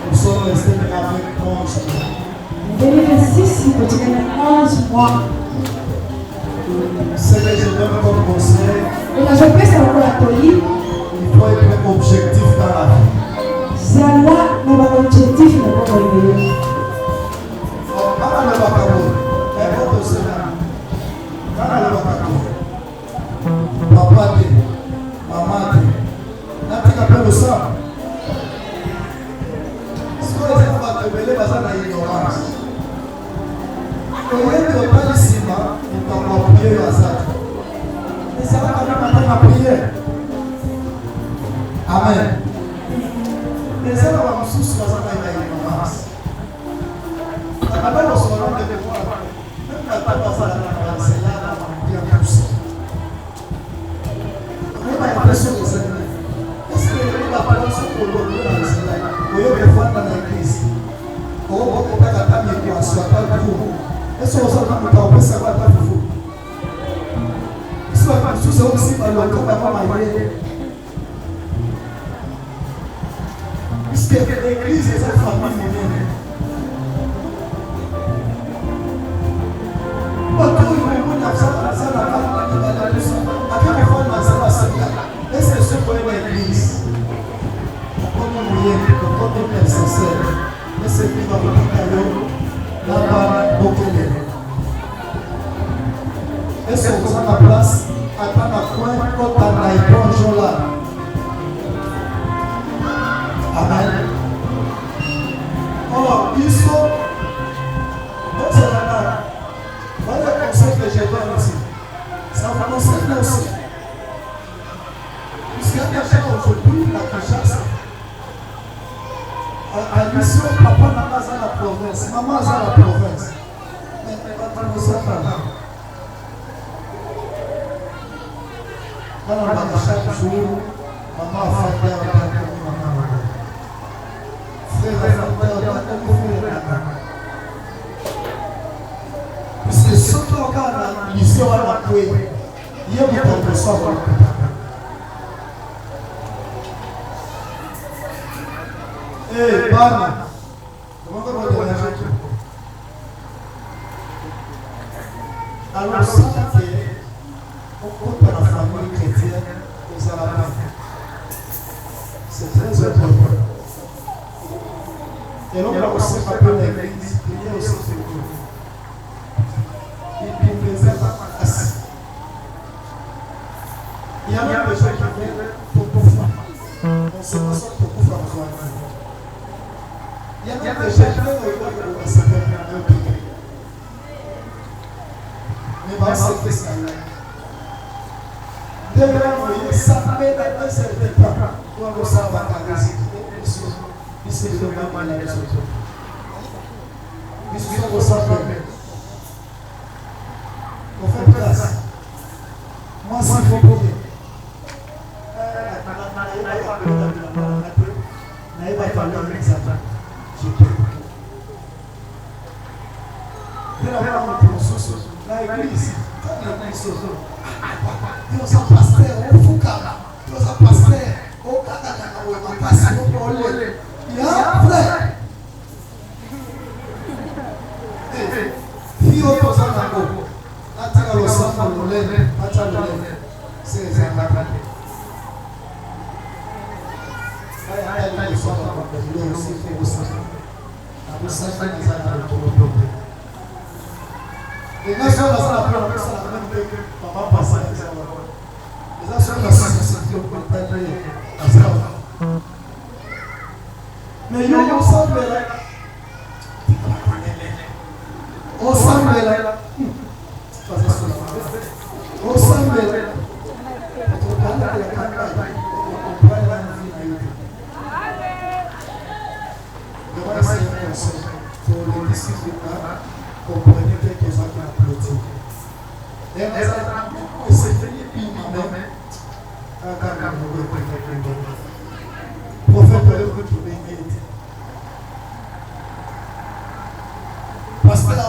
nous sommes restés avec 11 mois. 2026 ipatikana 11 mois. Ce que je donne comme conseil, Unachopesa kwa toli il faut être objectif dans la vie. zala na ba objectif na kwa mbele. Quand le bakabo, et votre cela, quand le bakabo, papa te, maman te, n'a-t-il qu'appelé le sang? Ce qu'on les a révélé, c'est la ignorance. Au lieu de parler ciment, il t'envoie prier à ça. Et ça va quand même attendre la prière. Amen. Mais ça va me soucier à la ignorance. Ça va pas dans son nom de devoir. Même quand tu vas faire la c'est là, on va pousser. On a l'impression que c'est vrai. Est-ce que la parole sur le lot dans le Sénat, au lieu de voir dans l'église, on va pas attendre que tu sois pas pour. Est-ce que vous avez pensé à quoi pour vous? Est-ce que vous avez pensé aussi à l'autre puisque l'église est cette famille humaine. Est-ce que ce point de l'église, comme moyen, comme nécessaire, est-ce qu'il va vous dire là-bas, beaucoup de est-ce que vous avez la place à temps à point quand on a éponge là? Amen. Or, il faut, voilà le conseil que je donne ici. Ça vous concerne aussi. Puisqu'il y a quelqu'un aujourd'hui, la chasse. À mission, papa n'a pas à la province, maman à la province. Mais pas de ça. Quand on va chaque jour, maman a fait faire maman. Frère a fait faire puisque ce qu'on a ici, on a trouvé. Il y a beaucoup de ça. Eh, Bana, comment on va dire? Alors, ça, on compte la famille chrétienne aux Arabes. C'est très important. Et l'on va aussi rappeler l'église, prier aussi sur Dieu. Il présente assis. Il y a même des gens qui viennent pour pouvoir. On se passe pour pouvoir besoin. Il y a même des gens qui viennent pour se faire un peu. Mais pas ce que ça là. Dès que vous savez dans un certain temps, vous savez la réalité. Puisque le moment est là. Puisque vous savez. On fait place. Moi, si vous pouvez. La église, comme l'église, Dieu s'en pasteur, au Fukara, Dieu s'en pasteur, au Kakaka, au Makasi, au Polé. Il y a un frère. Fille au Tozanako, Nataka le sang, le lait, Nataka le lait, c'est les Anglaterres. Il y a aussi fait au sang. La boussage des Anglaterres. Les nations dans la même que papa passe les nations dans la mais il ensemble là. Ensemble là. Ensemble là. Pour les disciples comprenez quelques uns qui applaudissent. Et c'est fini puis même. Prophète de l'œuvre qui bénit. Pasteur